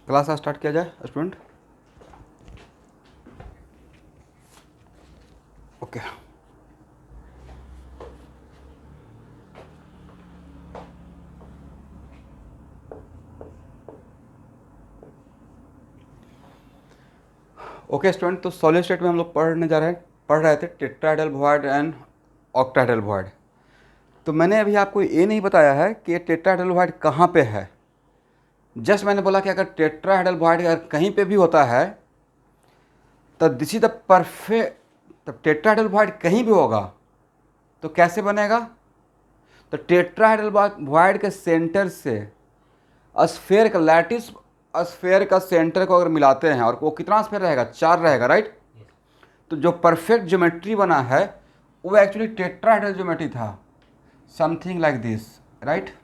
Class start किया जाए student. Okay okay student, तो सॉलिड स्टेट में हम लोग पढ़ रहे थे tetrahedral void and octahedral void. तो मैंने अभी आपको ये नहीं बताया है कि टेट्राहेड्रल वॉइड कहाँ पे है। जस्ट मैंने बोला कि अगर टेट्राहेड्रल वॉइड अगर कहीं पे भी होता है तो दिस इज द परफेक्ट। तब टेट्राहेड्रल वॉइड कहीं भी होगा तो कैसे बनेगा? तो टेट्राहेड्रल वॉइड के सेंटर से स्फेयर का लैटिस स्फेयर का सेंटर को अगर मिलाते हैं, और वो कितना स्फेयर रहेगा? 4 रहेगा, राइट। तो जो परफेक्ट ज्योमेट्री बना है वो एक्चुअली टेट्राहेड्रल ज्योमेट्री था, समथिंग लाइक दिस, राइट।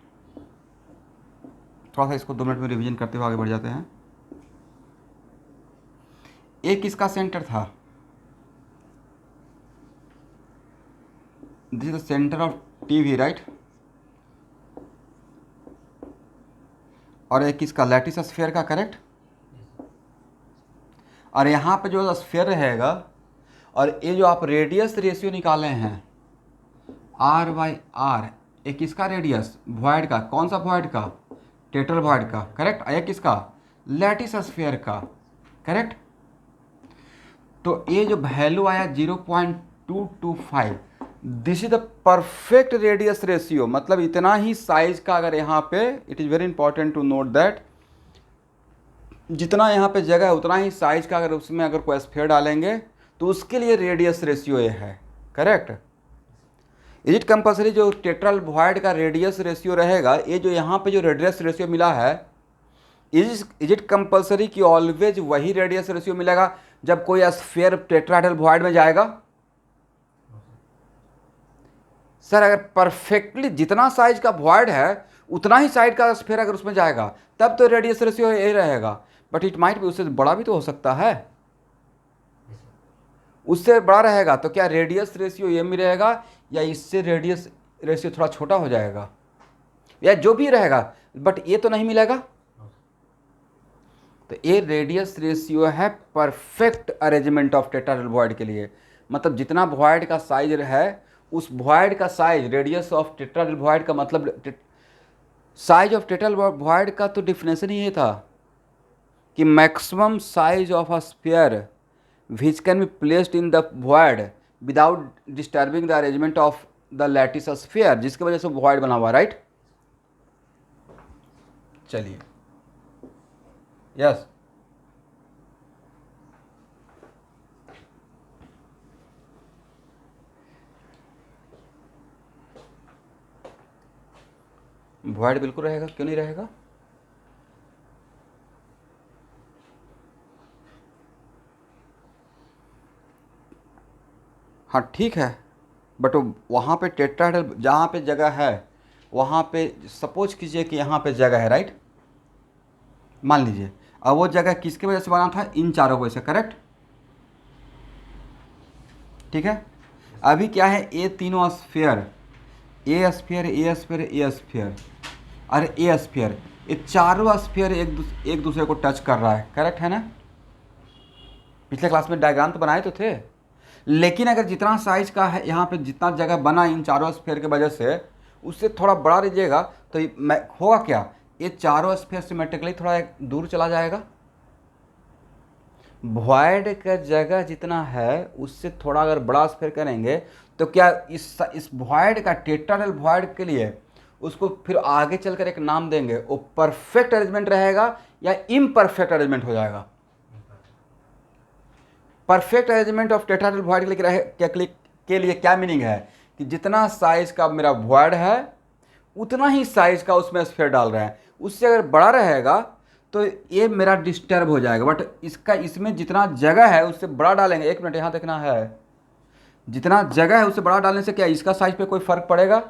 थोड़ा सा इसको 2 मिनट में रिवीजन करते हुए आगे बढ़ जाते हैं। एक इसका सेंटर था, this is the centre of TV, right. और एक इसका लैटिस स्फेयर का, करेक्ट। और यहाँ पे जो स्फेयर रहेगा, और ये जो आप रेडियस रेशियो निकाले हैं R/R, एक इसका रेडियस वॉइड का, कौन सा वॉइड का? टेट्रल वॉइड का, करेक्ट। एक इसका लैटिस स्फीयर का, करेक्ट। तो ये जो वैल्यू आया 0.225, this is the perfect radius ratio. मतलब इतना ही साइज का अगर यहाँ पे, it is very important to note that, जितना यहाँ पे जगह है उतना ही साइज का अगर उसमें अगर कोई स्फीयर डालेंगे तो उसके लिए रेडियस रेशियो ये है, करेक्ट। इज इट कंपल्सरी जो टेट्रल वॉइड का रेडियस रेशियो रहेगा, ये जो यहाँ पे जो रेडियस रेशियो मिला है, इज इट कंपल्सरी कि ऑलवेज वही रेडियस रेशियो मिलेगा जब कोई स्फीयर टेट्राहेड्रल वॉइड में जाएगा? सर अगर परफेक्टली जितना साइज का वॉइड है उतना ही साइड का स्फीयर अगर उसमें जाएगा तब तो रेडियस रेशियो यही रहेगा। बट इट माइट भी उससे बड़ा भी तो हो सकता है, उससे बड़ा रहेगा तो क्या रेडियस रेशियो ये भी रहेगा या इससे रेडियस रेशियो थोड़ा छोटा हो जाएगा, या जो भी रहेगा, बट ये तो नहीं मिलेगा। तो ये रेडियस रेशियो है perfect arrangement of tetrahedral void के लिए। मतलब जितना वॉइड का साइज है उस वॉइड का size, radius of tetrahedral void का मतलब साइज ऑफ टेट्राहेड्रल वॉइड का तो डिफिनेशन ही ये था कि maximum size of a sphere which can be placed in the void without disturbing the arrangement of the lattice sphere, जिसकी वजह से void बना हुआ, राइट। चलिए, यस। void बिल्कुल रहेगा, क्यों नहीं रहेगा? हाँ ठीक है, बट वहाँ पे टेट्राहेड्रल जहाँ पे जगह है वहाँ पे सपोज कीजिए कि यहाँ पे जगह है, राइट। मान लीजिए अब वो जगह किसकी वजह से बना था? इन चारों वजह से, करेक्ट। ठीक है, अभी क्या है, ये तीनों स्फीयर, ए स्फीयर, ए स्फीयर, ए स्फीयर और ए स्फीयर, ये चारों स्फीयर एक दूसरे को टच कर रहा है, करेक्ट है ना। पिछले क्लास में डायग्राम तो बनाए तो थे, लेकिन अगर जितना साइज का है यहाँ पे जितना जगह बना इन चारों स्फीयर की वजह से उससे थोड़ा बड़ा लीजिएगा तो होगा क्या, ये चारों स्फीयर सिमेट्रिकली थोड़ा एक दूर चला जाएगा। वॉइड का जगह जितना है उससे थोड़ा अगर बड़ा स्फीयर करेंगे तो क्या इस वॉइड का, टेट्राहेड्रल वॉइड के लिए उसको फिर आगे चलकर एक नाम देंगे, वो परफेक्ट अरेंजमेंट रहेगा या इम्परफेक्ट अरेंजमेंट हो जाएगा? Perfect arrangement of tetrahedral void के लिए क्या मीनिंग है कि जितना साइज का मेरा वॉइड है उतना ही साइज का उसमें स्फीयर डाल रहे हैं, उससे अगर बड़ा रहेगा तो ये मेरा डिस्टर्ब हो जाएगा। बट इसका इसमें जितना जगह है उससे बड़ा डालेंगे, एक मिनट यहाँ देखना है, जितना जगह है उससे बड़ा डालने से क्या इसका साइज पे कोई फर्क पड़ेगा?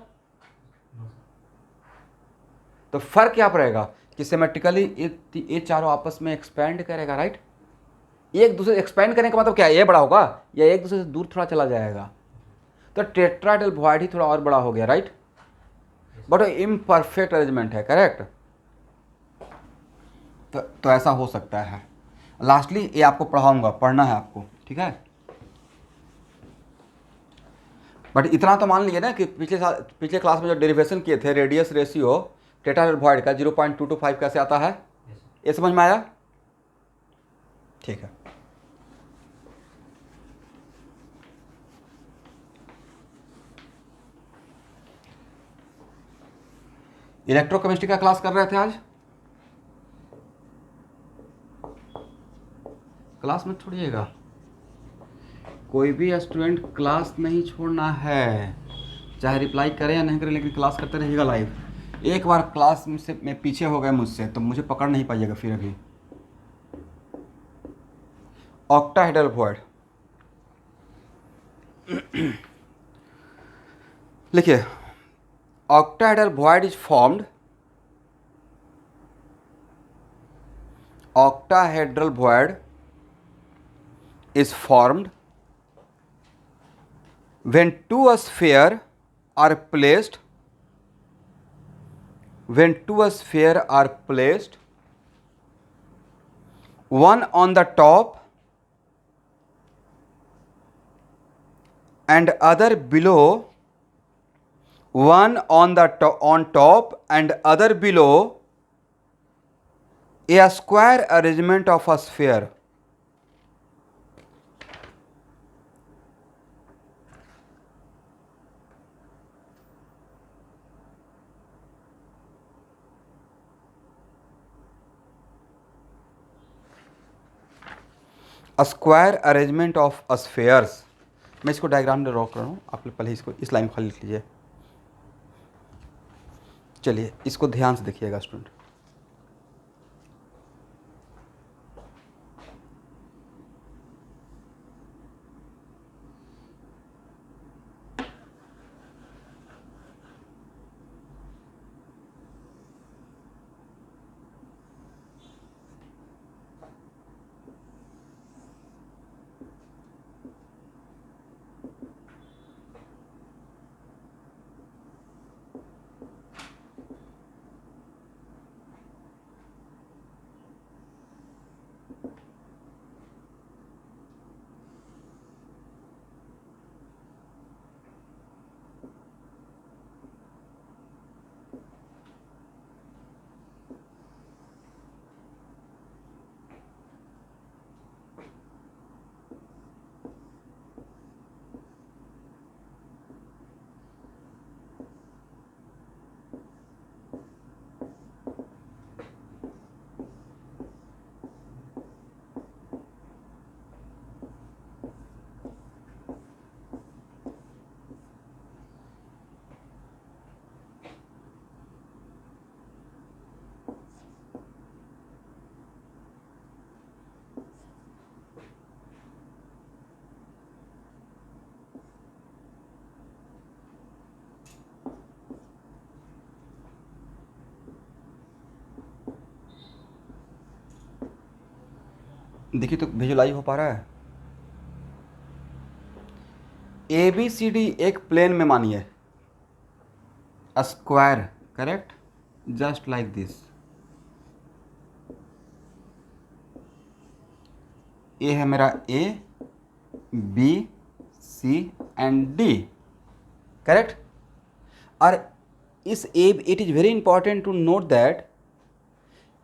तो फर्क क्या पड़ेगा कि सिमेट्रिकली ये चारों आपस में एक्सपेंड करेगा, राइट। एक दूसरे एक्सपेंड करने का मतलब क्या, ये बड़ा होगा या एक दूसरे से दूर थोड़ा चला जाएगा? तो टेट्राहेड्रल वॉइड ही थोड़ा और बड़ा हो गया, राइट। बट इम्परफेक्ट अरेंजमेंट है, करेक्ट। तो ऐसा हो सकता है। लास्टली ये आपको पढ़ाऊंगा, पढ़ना है आपको, ठीक है। बट इतना तो मान लीजिए ना कि पिछले क्लास में जो डेरिवेशन किए थे रेडियस रेशियो टेट्राहेड्रल का 0.225 कैसे आता है, ये समझ में आया? ठीक है। इलेक्ट्रोकेमिस्ट्री का क्लास कर रहे थे आज? क्लास मत छोड़िएगा, कोई भी स्टूडेंट क्लास नहीं छोड़ना है, चाहे रिप्लाई करे या नहीं करे, लेकिन क्लास करते रहिएगा लाइव। एक बार क्लास में पीछे हो गए मुझसे तो मुझे पकड़ नहीं पाइएगा फिर अभी। ऑक्टाहेड्रल वॉइड, लिखिए, octahedral void is formed, octahedral void is formed when two spheres are placed one on the top and other below, one on top and other below a square arrangement of a sphere. A square arrangement of spheres. मैं इसको diagram में draw कर रहा हूँ, आप लोग पहले इसको इस लाइन में खाली लिख लीजिए। चलिए इसको ध्यान से देखिएगा स्टूडेंट। देखिए तो विजुलाइज हो पा रहा है। ए बी सी डी एक प्लेन में मानिए, square, correct, just like this. A है मेरा A, B, C and D, correct. और इस it is very important to note that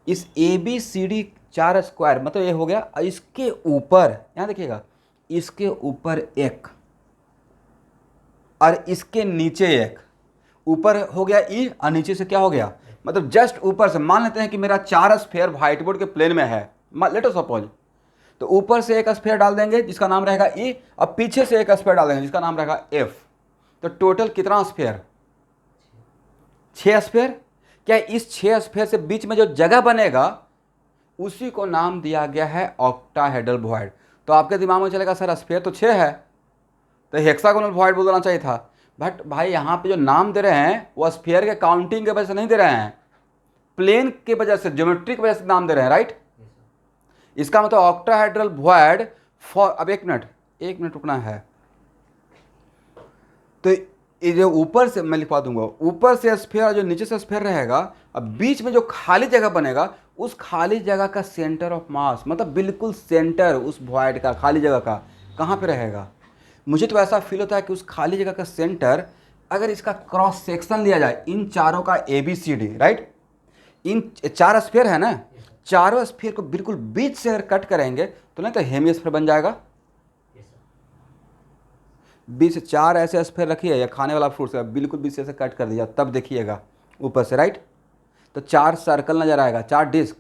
इस ए बी सी डी चार स्क्वायर मतलब ये हो गया, इसके ऊपर यहाँ देखिएगा, इसके ऊपर एक और इसके नीचे एक, ऊपर हो गया ई और नीचे से क्या हो गया, मतलब जस्ट ऊपर से। मान लेते हैं कि मेरा चार स्फेयर व्हाइट बोर्ड के प्लेन में है, लेट अस सपोज, तो ऊपर से एक स्फेयर डाल देंगे जिसका नाम रहेगा ई और पीछे से एक स्फेयर डाल देंगे जिसका नाम रहेगा एफ। तो टोटल कितना स्फेयर, 6 स्फेयर। क्या इस 6 स्फेयर से बीच में जो जगह बनेगा उसी को नाम दिया गया है ऑक्टाहेड्रल वॉइड। तो आपके दिमाग में चलेगा सर स्फेयर तो 6 है तो हेक्सागोनल वॉइड बोलना चाहिए था, बट भाई यहाँ पे जो नाम दे रहे हैं वो स्फीयर के काउंटिंग के वजह से नहीं दे रहे हैं, प्लेन के वजह से, ज्योमेट्री की वजह से नाम दे रहे हैं, राइट। इसका मतलब ऑक्टाहेड्रल वॉइड फॉर, अब एक मिनट रुकना है। तो ये जो ऊपर से मैं लिखवा दूंगा, ऊपर से स्फीयर जो नीचे से स्फीयर रहेगा, अब बीच में जो खाली जगह बनेगा उस खाली जगह का सेंटर ऑफ मास, मतलब बिल्कुल सेंटर उस वॉइड का, खाली जगह का कहाँ पे रहेगा? मुझे तो ऐसा फील होता है कि उस खाली जगह का सेंटर, अगर इसका क्रॉस सेक्शन लिया जाए इन चारों का A B C D, right, इन चार स्फीयर है ना, चारों स्फीयर को बिल्कुल बीच से अगर कट करेंगे तो नहीं तो हेमिस्फीयर बन जाएगा। बीच से चार ऐसे स्फीयर रखिए या खाने वाला फ्रूट से बिल्कुल बीच से ऐसे कट कर दिया, तब देखिएगा ऊपर से, राइट, तो चार सर्कल नजर आएगा, चार डिस्क,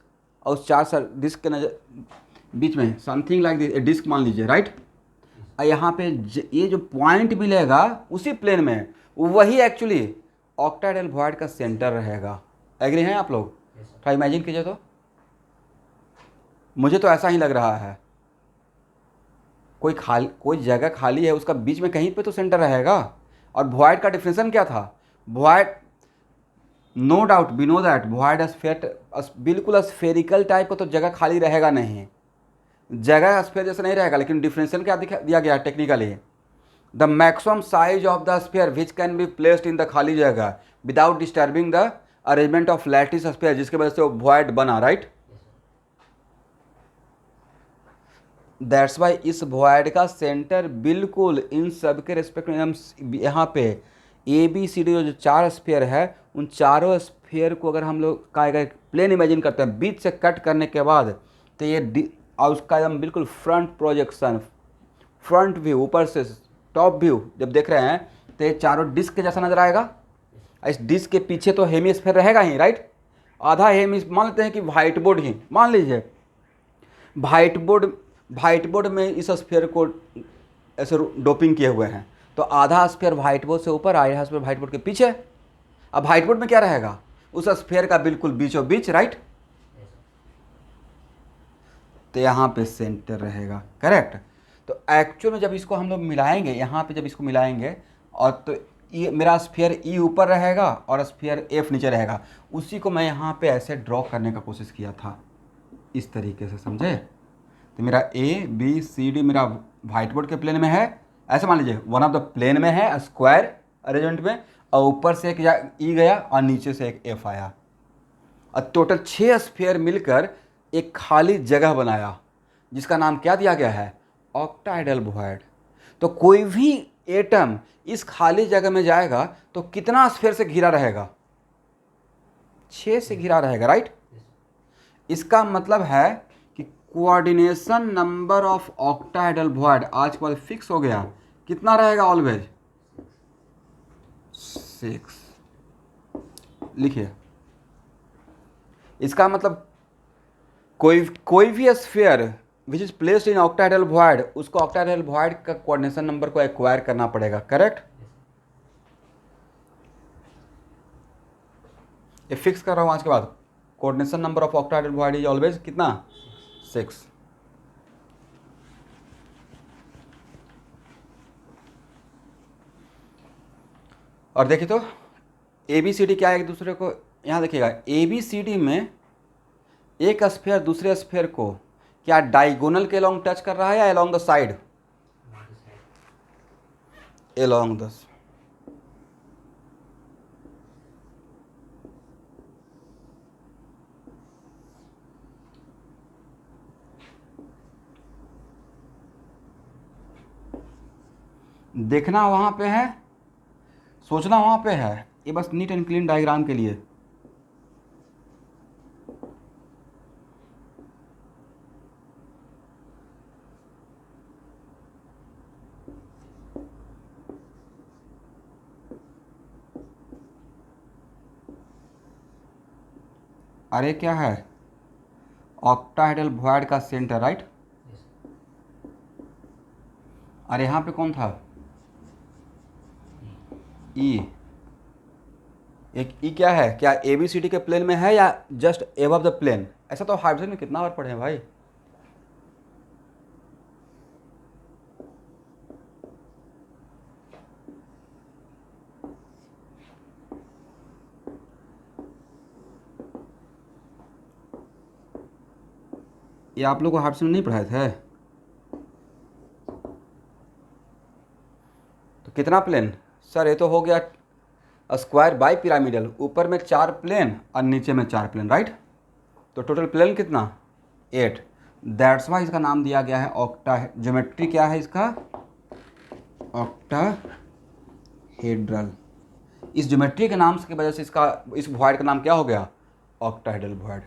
और उस चार डिस्क के नजर बीच में समथिंग लाइक दिस डिस्क मान लीजिए, राइट। और यहाँ पे ये जो पॉइंट मिलेगा उसी प्लेन में, वही एक्चुअली ऑक्टाहेड्रल वॉइड का सेंटर रहेगा। एग्री हैं आप लोग? थोड़ा इमेजिन कीजिए तो, मुझे तो ऐसा ही लग रहा है। कोई जगह खाली है, उसका बीच में कहीं पे तो सेंटर रहेगा। और वॉइड का डिफिनेशन क्या था? Void, no doubt we know that void sphere, बिल्कुल स्फेरिकल टाइप का तो जगह खाली रहेगा नहीं, जगह स्फीयर जैसा नहीं रहेगा, लेकिन डिफरेंशियल क्या दिया गया technically? The maximum size of the sphere which can be placed in the खाली जगह without disturbing the arrangement of lattice sphere, जिसकी वजह से वो वॉइड बना, राइट। दैट्स वाई इस वॉइड का सेंटर बिल्कुल इन सब के रिस्पेक्ट में, हम यहाँ पे ए बी सी डी जो चार स्फीयर है, उन चारों स्फीयर को अगर हम लोग का अगर प्लेन इमेजिन करते हैं बीच से कट करने के बाद, तो ये और उसका एकदम बिल्कुल फ्रंट प्रोजेक्शन, फ्रंट व्यू, ऊपर से टॉप व्यू जब देख रहे हैं तो ये चारों डिस्क के जैसा नजर आएगा। इस डिस्क के पीछे तो हेमिस्फीयर रहेगा ही, राइट। आधा हेमिस मान लेते हैं कि व्हाइट बोर्ड ही मान लीजिए, व्हाइट बोर्ड में इस स्फीयर को ऐसे डोपिंग किए हुए हैं, तो आधा स्फीयर व्हाइट बोर्ड से ऊपर, आधा स्फीयर व्हाइट बोर्ड के पीछे। अब व्हाइट बोर्ड में क्या रहेगा? उस स्फीयर का बिल्कुल बीचों बीच, राइट, तो यहाँ पे सेंटर रहेगा, करेक्ट। तो एक्चुअल में जब इसको हम लोग मिलाएंगे, यहाँ पे जब इसको मिलाएंगे, और तो ये मेरा स्फीयर ई ऊपर रहेगा और स्फीयर एफ नीचे रहेगा, उसी को मैं यहाँ पे ऐसे ड्रॉ करने का कोशिश किया था, इस तरीके से, समझे? तो मेरा ए बी सी डी मेरा व्हाइट बोर्ड के प्लेन में है, ऐसे मान लीजिए वन ऑफ द प्लेन में है स्क्वायर अरेंजमेंट में, और ऊपर से एक ई गया और नीचे से एक एफ आया, और टोटल 6 स्फीयर मिलकर एक खाली जगह बनाया, जिसका नाम क्या दिया गया है? Octahedral void. तो कोई भी एटम इस खाली जगह में जाएगा तो कितना स्फीयर से घिरा रहेगा? 6 से घिरा रहेगा, राइट। इसका मतलब है कि coordination number of octahedral void आज के बाद फिक्स हो गया, कितना रहेगा? ऑलवेज 6। लिखिए, इसका मतलब कोई भी sphere which is placed in octahedral void, उसको ऑक्टाहेड्रल वॉइड का कोऑर्डिनेशन नंबर को एक्वायर करना पड़ेगा, करेक्ट। ये फिक्स कर रहा हूं आज के बाद, coordination number of octahedral void is always कितना? 6। और देखिए तो ए बी सी डी क्या है एक दूसरे को, यहाँ देखिएगा ए बी सी डी में एक स्फीयर दूसरे स्फीयर को क्या डायगोनल के अलोंग टच कर रहा है या along the side? Along the, देखना वहां पे है, सोचना वहां पे है, ये बस नीट एंड क्लीन डायग्राम के लिए। अरे क्या है? ऑक्टाहेड्रल वॉइड का सेंटर, राइट। अरे यहाँ पे कौन था? ई। एक ई क्या है? क्या ए बी सी डी के प्लेन में है या जस्ट एबव द प्लेन? ऐसा तो हाइड्रोजन में कितना बार पढ़े हैं भाई। ये आप लोग को हाइड्रोजन में नहीं पढ़ाए थे? तो कितना प्लेन? सर ये तो हो गया स्क्वायर बाई पिरामिडल, ऊपर में 4 प्लेन और नीचे में 4 प्लेन, राइट। तो टोटल प्लेन कितना 8, दैट्स वाई इसका नाम दिया गया है ऑक्टा। ज्योमेट्री क्या है इसका ऑक्टाहेड्रल। इस ज्योमेट्री के नाम की वजह से इसका इस वॉइड का नाम क्या हो गया ऑक्टाहेड्रल वॉइड।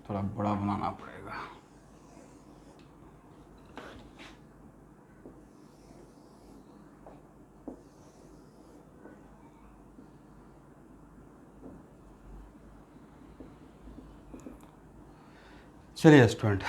थोड़ा बड़ा बनाना पड़ेगा। चलिए स्टूडेंट,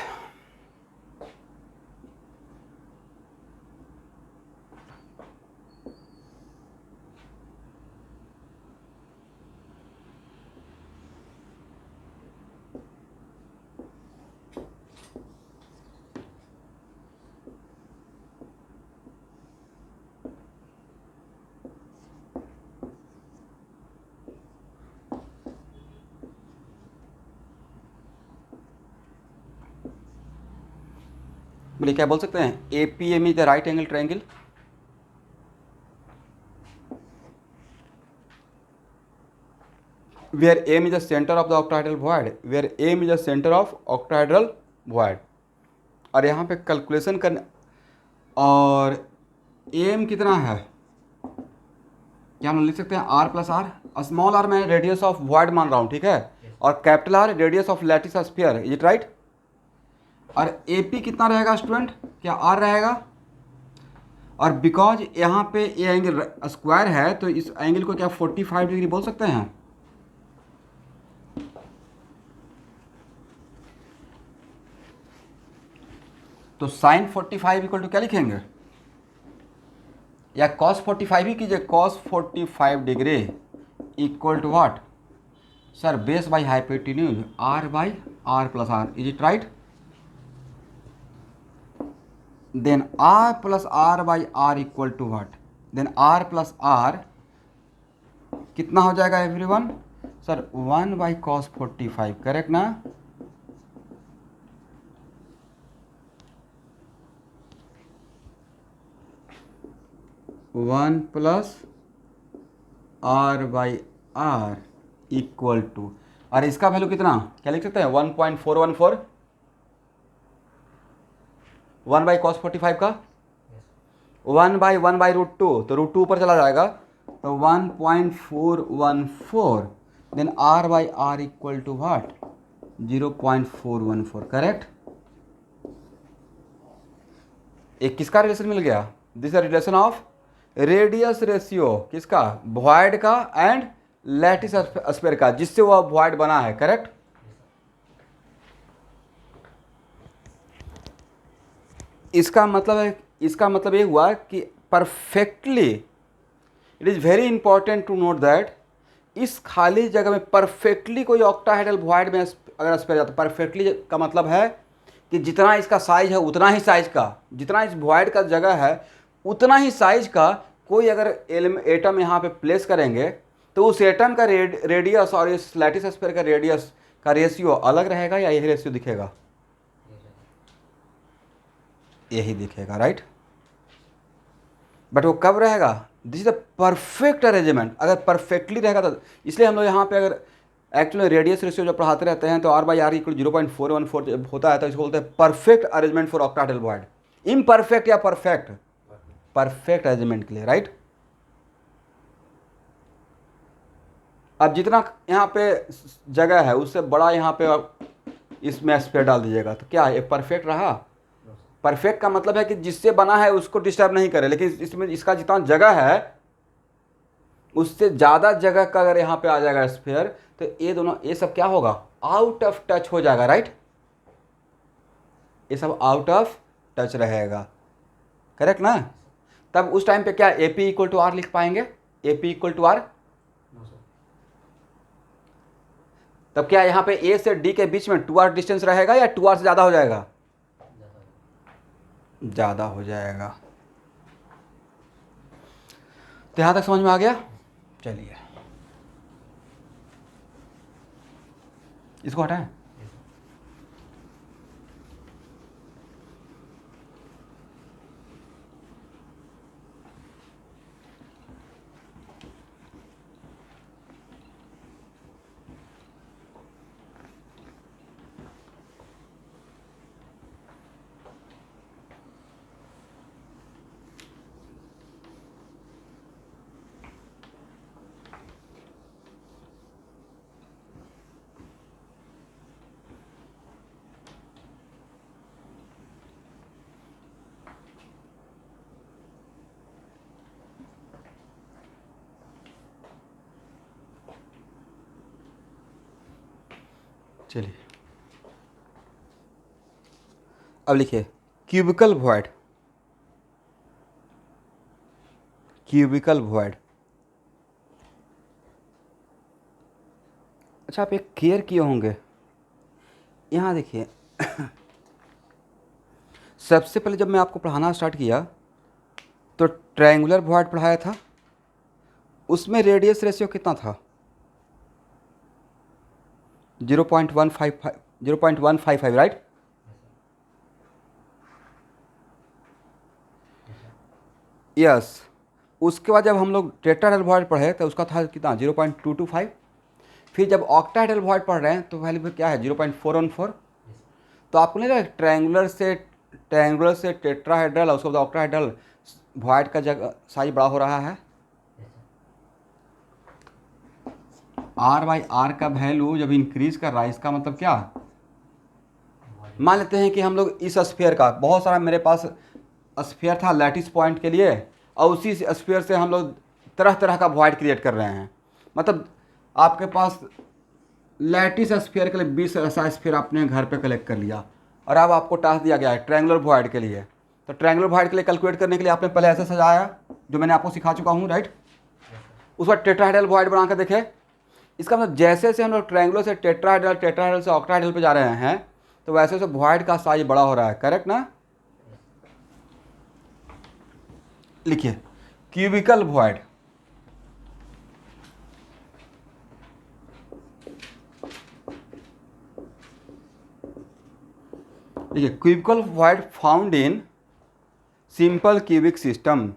बोलिए क्या बोल सकते हैं APM is the right angle triangle. where M is the center of the octahedral void, where M is the center of octahedral void। और यहाँ पे कैलकुलेशन करने, और M कितना है क्या हम लिख सकते हैं R plus R. Small r मैं रेडियस ऑफ void मान रहा हूँ, ठीक है, और capital R radius of lattice sphere, is it right. और AP कितना रहेगा स्टूडेंट, क्या R रहेगा। और बिकॉज यहाँ पे ये एंगल स्क्वायर है तो इस एंगल को क्या 45 डिग्री बोल सकते हैं। तो साइन 45 इक्वल टू क्या लिखेंगे, या कॉस 45 ही कीजिए, cos 45 degree equal to what sir, base by hypotenuse R by R plus R, is it right. Then R plus R by R equal to what, then R plus R कितना हो जाएगा everyone sir 1 by cos 45, correct ना। One plus R by R equal to, और इसका value कितना क्या लिख सकते हैं 1.414, 1 बाई कॉस 45 का 1 बाई रूट टू, तो रूट टू ऊपर चला जाएगा तो 1.414, then R by R equal to what 0.414, correct. एक किसका रिलेशन मिल गया, this relation of radius ratio किसका वॉइड का एंड लैटिस स्फीयर का, जिससे वह वॉइड बना है, करेक्ट। इसका मतलब ये हुआ कि perfectly, it is very important to note that इस खाली जगह में परफेक्टली कोई ऑक्टाहेड्रल वॉइड में अगर स्फीयर जाता, परफेक्टली का मतलब है कि जितना इसका साइज है उतना ही साइज का, जितना इस वॉइड का जगह है उतना ही साइज का कोई अगर एटम यहाँ पे प्लेस करेंगे तो उस एटम का रेडियस और इस लैटिस स्फीयर का रेडियस का रेशियो अलग रहेगा या यही रेशियो दिखेगा, यही दिखेगा, राइट। बट वो कब रहेगा, this is the perfect arrangement, अगर परफेक्टली रहेगा तो। इसलिए हम लोग यहाँ पे अगर एक्चुअली रेडियस रेशियो जो पढ़ाते रहते हैं तो R/R इक्वल 0.414 होता है, तो इसको बोलते हैं perfect arrangement for octahedral void. Imperfect या परफेक्ट, परफेक्ट अरेंजमेंट के लिए, राइट। अब जितना यहाँ पे जगह है उससे बड़ा यहाँ पे आप इसमें स्पेयर डाल दीजिएगा तो क्या है, परफेक्ट रहा। परफेक्ट का मतलब है कि जिससे बना है उसको डिस्टर्ब नहीं करे, लेकिन इसमें इसका जितना जगह है उससे ज़्यादा जगह का अगर यहाँ पे आ जाएगा स्फीयर, तो ये दोनों, ये सब क्या होगा, आउट ऑफ टच हो जाएगा, राइट। ये सब आउट ऑफ टच रहेगा, करेक्ट ना। तब उस टाइम पे क्या AP इक्वल टू R लिख पाएंगे, AP इक्वल टू R। तब क्या यहाँ पे A से D के बीच में 2R डिस्टेंस रहेगा या 2R से ज़्यादा हो जाएगा, ज़्यादा हो जाएगा। तो यहाँ तक समझ में आ गया। चलिए इसको हटाएं। चलिए अब लिखिए क्यूबिकल वॉइड, क्यूबिकल वॉइड। अच्छा आप एक केयर किए होंगे, यहाँ देखिए सबसे पहले जब मैं आपको पढ़ाना स्टार्ट किया तो ट्रायंगुलर वॉइड पढ़ाया था, उसमें रेडियस रेशियो कितना था, 0.155, राइट। यस, उसके बाद जब हम लोग टेट्राहेड्रल वॉइड पढ़े तो उसका था कितना, 0.225। फिर जब ऑक्टाहेड्रल वॉइड पढ़ रहे हैं तो वैल्यू क्या है, 0.414। तो आपको नहीं लगा ट्रायंगुलर से टेट्राहेड्रल और उसके बाद ऑक्टाहेड्रल वॉइड का जगह साइज बड़ा हो रहा है। R/R का वैल्यू जब इंक्रीज कर रहा है, इसका मतलब क्या, मान लेते हैं कि हम लोग इस स्फीयर का, बहुत सारा मेरे पास स्फीयर था लैटिस पॉइंट के लिए, और उसी स्फीयर से हम लोग तरह तरह का वॉइड क्रिएट कर रहे हैं। मतलब आपके पास लैटिस स्फीयर के लिए 20 ऐसा स्फीयर आपने घर पे कलेक्ट कर लिया, और अब आपको टास्क दिया गया है ट्रायंगुलर वॉइड के लिए। तो ट्रायंगुलर वॉइड के लिए कैलकुलेट करने के लिए आपने पहले ऐसे सजाया, जो मैंने आपको सिखा चुका हूँ, राइट। उस बाद टेट्राहेड्रल वॉइड बना कर देखे। इसका मतलब जैसे जैसे हम लोग ट्रायंगुलर से टेट्राहेड्रल से ऑक्टाहेड्रल पे जा रहे हैं, तो वैसे वैसे वॉइड का साइज बड़ा हो रहा है, करेक्ट ना। लिखिए क्यूबिकल वॉइड, देखिए cubical void found in simple cubic system.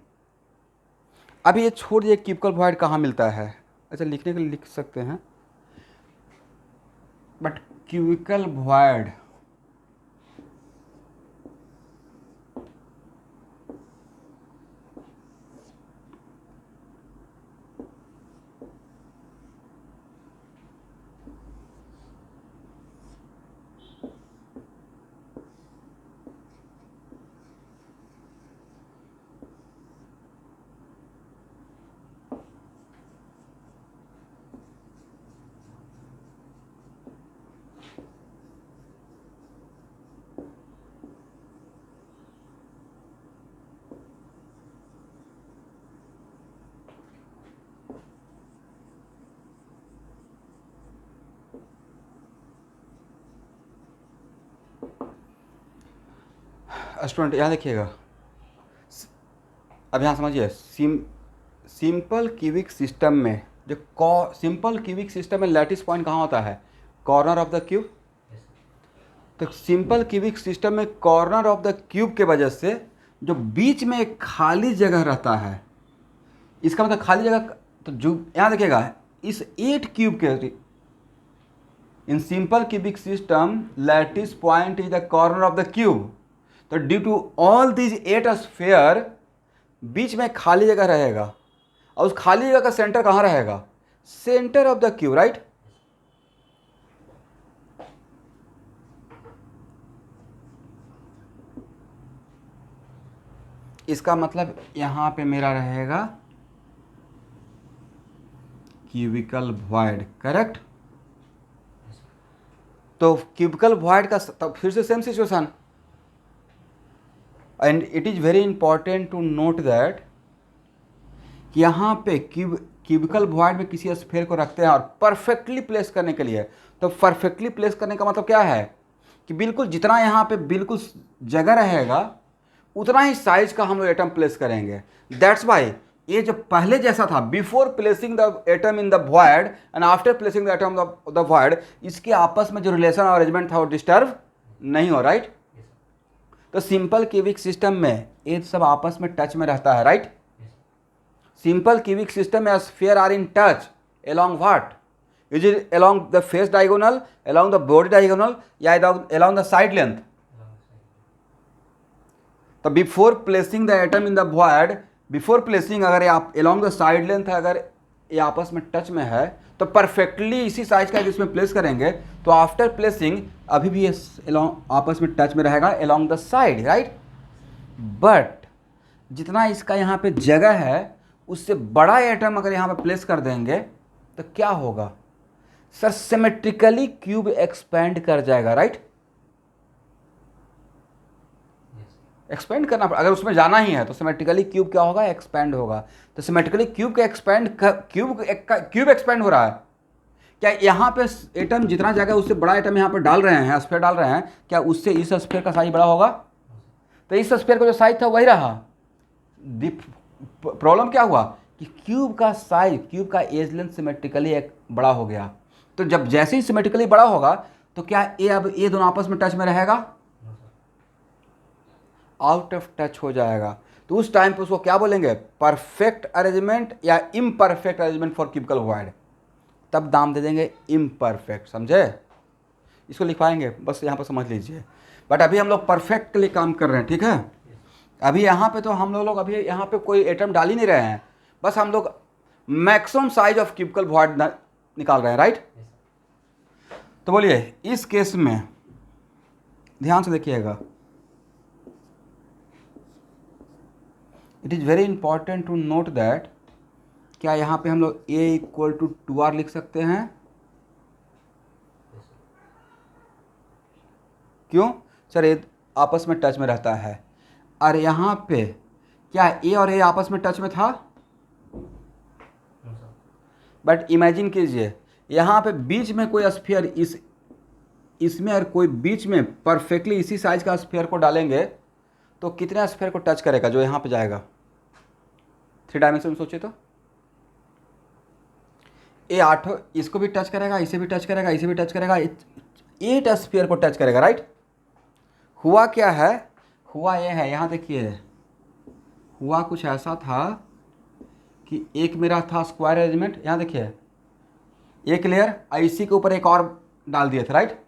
अभी ये छोड़ दिए क्यूबिकल वॉइड कहाँ मिलता है, अच्छा लिखने के लिए लिख सकते हैं, बट क्यूबिकल वॉइड स्टूडेंट यहाँ देखिएगा, अब यहाँ समझिए सिंपल क्यूबिक सिस्टम में जो सिंपल क्यूबिक सिस्टम में लैटिस पॉइंट कहाँ होता है, कॉर्नर ऑफ द क्यूब। तो सिंपल क्यूबिक सिस्टम में कॉर्नर ऑफ द क्यूब के वजह से जो बीच में एक खाली जगह रहता है, इसका मतलब खाली जगह, तो जो यहाँ देखिएगा इस 8 क्यूब के, in simple cubic system lattice point is the corner of the cube. तो due to all these 8 sphere बीच में खाली जगह रहेगा, और उस खाली जगह का सेंटर कहाँ रहेगा? Centre of the cube, right. इसका मतलब यहां पे मेरा रहेगा क्यूबिकल वॉइड, करेक्ट। तो क्यूबिकल वॉइड का तब फिर से same situation, and it is very important to note that कि यहाँ पे क्यूबिकल वॉइड में किसी स्फीयर को रखते हैं और परफेक्टली प्लेस करने के लिए, तो परफेक्टली प्लेस करने का मतलब क्या है कि बिल्कुल जितना यहाँ पे बिल्कुल जगह रहेगा उतना ही साइज का हम लोग एटम प्लेस करेंगे। दैट्स वाई ये जो पहले जैसा था, before placing the atom in the void and after placing the atom the void, इसके आपस में जो रिलेशन और अरेंजमेंट था वो डिस्टर्ब नहीं हो, राइट। तो सिंपल क्यूबिक सिस्टम में ये सब आपस में टच में रहता है, राइट। सिंपल क्यूबिक सिस्टम में sphere are in touch along what? Is it along the face diagonal, along the body diagonal, या along the side length? तो before placing the atom in the void, before placing अगर आप along the side length अगर ये आपस में touch में है तो परफेक्टली इसी साइज का इसमें प्लेस करेंगे, तो आफ्टर प्लेसिंग अभी भी ये along आपस में टच में रहेगा along the side, right. But जितना इसका यहाँ पे जगह है उससे बड़ा एटम अगर यहाँ पे प्लेस कर देंगे तो क्या होगा सर? सिमेट्रिकली क्यूब एक्सपेंड कर जाएगा, राइट। एक्सपेंड करना अगर उसमें जाना ही है तो सिमेट्रिकली क्यूब क्या होगा? एक्सपेंड होगा। तो सिमेट्रिकली क्यूब का क्यूब एक्सपेंड हो रहा है। क्या यहाँ पे एटम जितना जगह उससे बड़ा एटम यहाँ पे डाल रहे हैं, स्फीयर डाल रहे हैं, क्या उससे इस स्फीयर का साइज बड़ा होगा? तो इस स्फीयर का जो साइज था वही रहा। प्रॉब्लम क्या हुआ कि क्यूब का साइज, क्यूब का एज लेंथ सिमेट्रिकली एक बड़ा हो गया। तो जब जैसे ही सिमेट्रिकली बड़ा होगा तो क्या अब ये दोनों आपस में टच में रहेगा? आउट ऑफ टच हो जाएगा। तो उस टाइम पे उसको क्या बोलेंगे? परफेक्ट अरेंजमेंट या imperfect arrangement for cubical void. तब दाम दे देंगे इम्परफेक्ट, समझे? इसको लिखवाएंगे, बस यहाँ पर समझ लीजिए। बट अभी हम लोग परफेक्ट के लिए काम कर रहे हैं, ठीक है। अभी यहाँ पे तो हम लोग अभी यहाँ पे कोई एटम डाल ही नहीं रहे हैं, बस हम लोग maximum size of cubicle void निकाल रहे हैं, राइट। तो बोलिए इस केस में ध्यान से देखिएगा, it is very important to note that, क्या यहाँ पे हम लोग a इक्वल टू 2r लिख सकते हैं? क्यों सर? ये आपस में टच में रहता है। और यहाँ पे क्या a और a आपस में टच में था? बट इमेजिन कीजिए यहाँ पे बीच में कोई स्फीयर इसमें और कोई बीच में परफेक्टली इसी साइज का स्फीयर को डालेंगे तो कितने स्फीयर को टच करेगा जो यहाँ पे जाएगा? 3 डायमेंशन में सोचिए तो ये 8 इसको भी टच करेगा, इसे भी टच करेगा, इसे भी टच करेगा, 8 स्फीयर को टच करेगा, राइट। हुआ क्या है? हुआ ये है, यहाँ देखिए, हुआ कुछ ऐसा था कि एक मेरा था स्क्वायर अरेंजमेंट, यहाँ देखिए एक लेयर इसी के ऊपर एक और डाल दिए थे, राइट।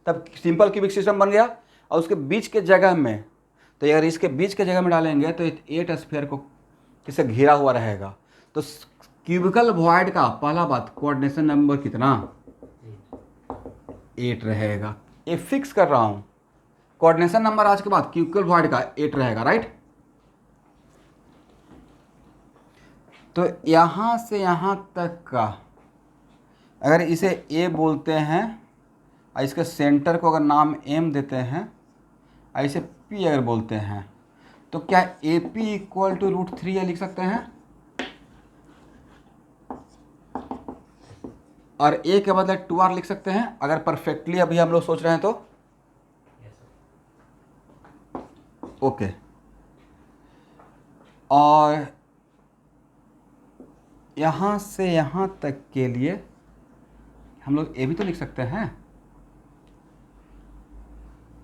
तब सिंपल क्यूबिक सिस्टम बन गया। और उसके बीच के जगह में, तो अगर इसके बीच के जगह में डालेंगे तो 8 स्फीयर को किससे घिरा हुआ रहेगा। तो क्यूबिकल वॉइड का पहला बात, कोऑर्डिनेशन नंबर कितना? 8 रहेगा। ये फिक्स कर रहा हूँ, कोऑर्डिनेशन नंबर आज के बाद क्यूबिकल वॉइड का 8 रहेगा, राइट। तो यहाँ से यहाँ तक का अगर इसे A बोलते हैं और इसके सेंटर को अगर नाम M देते हैं और इसे P अगर बोलते हैं तो क्या AP इक्वल टू √3 लिख सकते हैं? और A के बदले 2R लिख सकते हैं अगर परफेक्टली अभी हम लोग सोच रहे हैं तो? ओके। और यहाँ से यहाँ तक के लिए हम लोग ए भी तो लिख सकते हैं,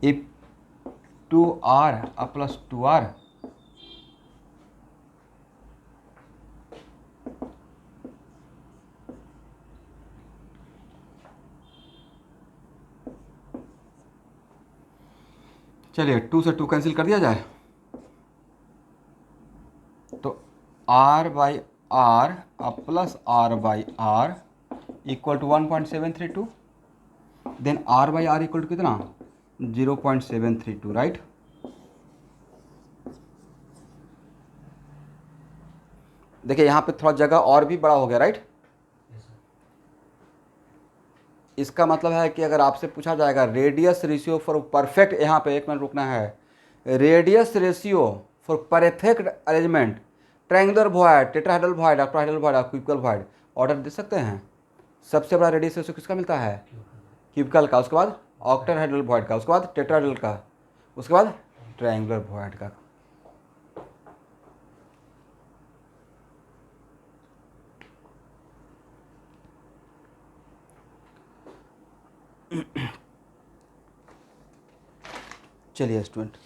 ए 2R + 2R चलिए 2 से 2 कैंसिल कर दिया जाए, तो R by R plus R by R equal to 1.732, then R by R equal to कितना 0.732, राइट। देखिए यहाँ पे थोड़ा जगह और भी बड़ा हो गया, राइट। इसका मतलब है कि अगर आपसे पूछा जाएगा रेडियस रेशियो फॉर परफेक्ट, यहाँ पे 1 मिनट रुकना है, radius ratio for perfect arrangement triangular void, tetrahedral void, octahedral void, cubical void, order दे सकते हैं। सबसे बड़ा रेडियस रेशियो किसका मिलता है, क्यूबिकल का, उसके बाद ऑक्टाहेड्रल वॉइड का, उसके बाद टेट्राहेड्रल का, उसके बाद ट्रायंगुलर वॉइड का। चलिए स्टूडेंट,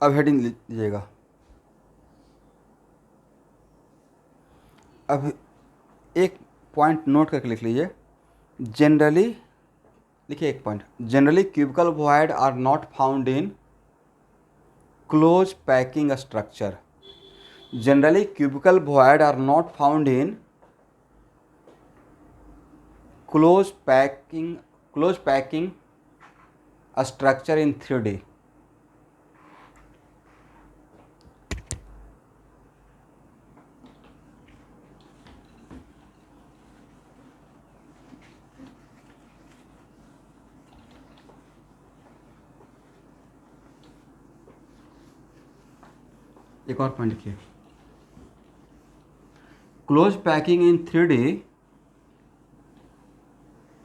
अब हेडिंग लीजिएगा। अब एक पॉइंट नोट करके लिख लीजिए, जनरली, लिखिए एक point, generally cubical void are not found in close packing structure. Generally cubical void are not found in close packing structure in 3D। एक और पॉइंट लिखिए, close packing in 3D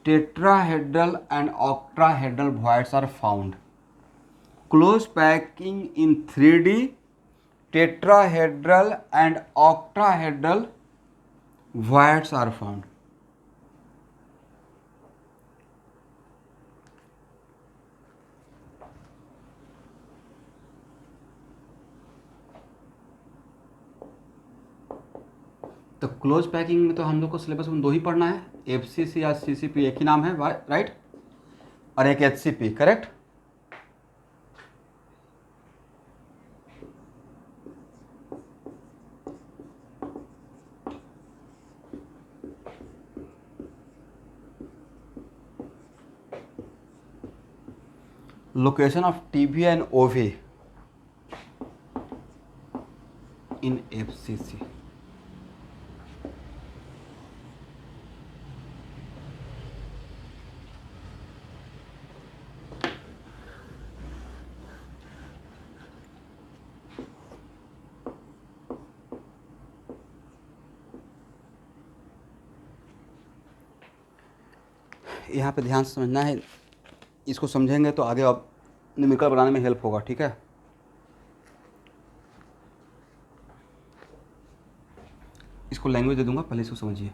tetrahedral and octahedral voids are found. Close packing in 3D tetrahedral and octahedral voids are found. तो close packing में तो हम लोग को syllabus में 2 ही पढ़ना है, एफसीसी या सीसीपी एक ही नाम है, राइट, और एक HCP, correct. Location of TV and ओवी इन एफसीसी। यहाँ पे ध्यान से समझना है, इसको समझेंगे तो आगे अब न्यूमेरिकल बनाने में हेल्प होगा, ठीक है। इसको लैंग्वेज दे दूंगा, पहले इसको समझिए।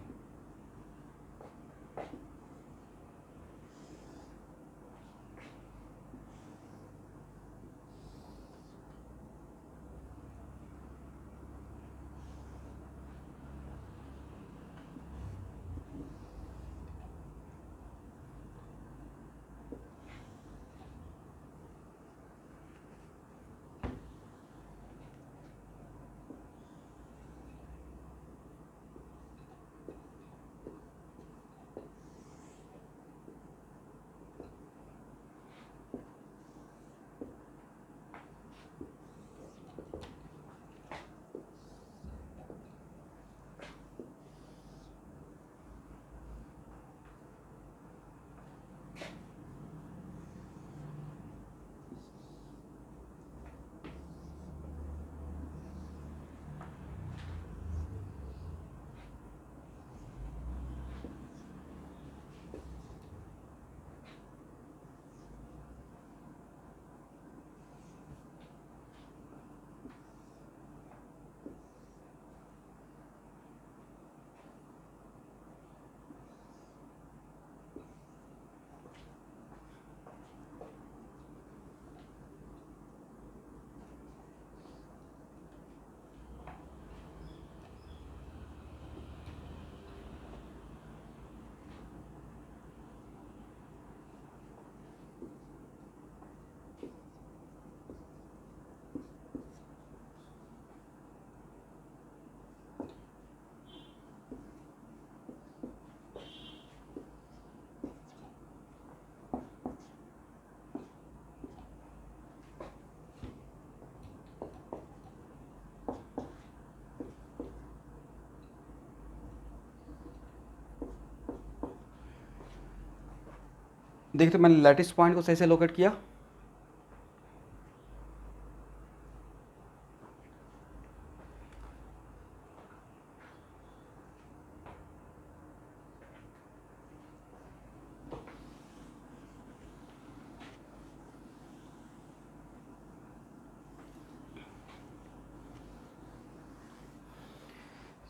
देखिए तो मैंने लैटिस पॉइंट को सही से लोकेट किया।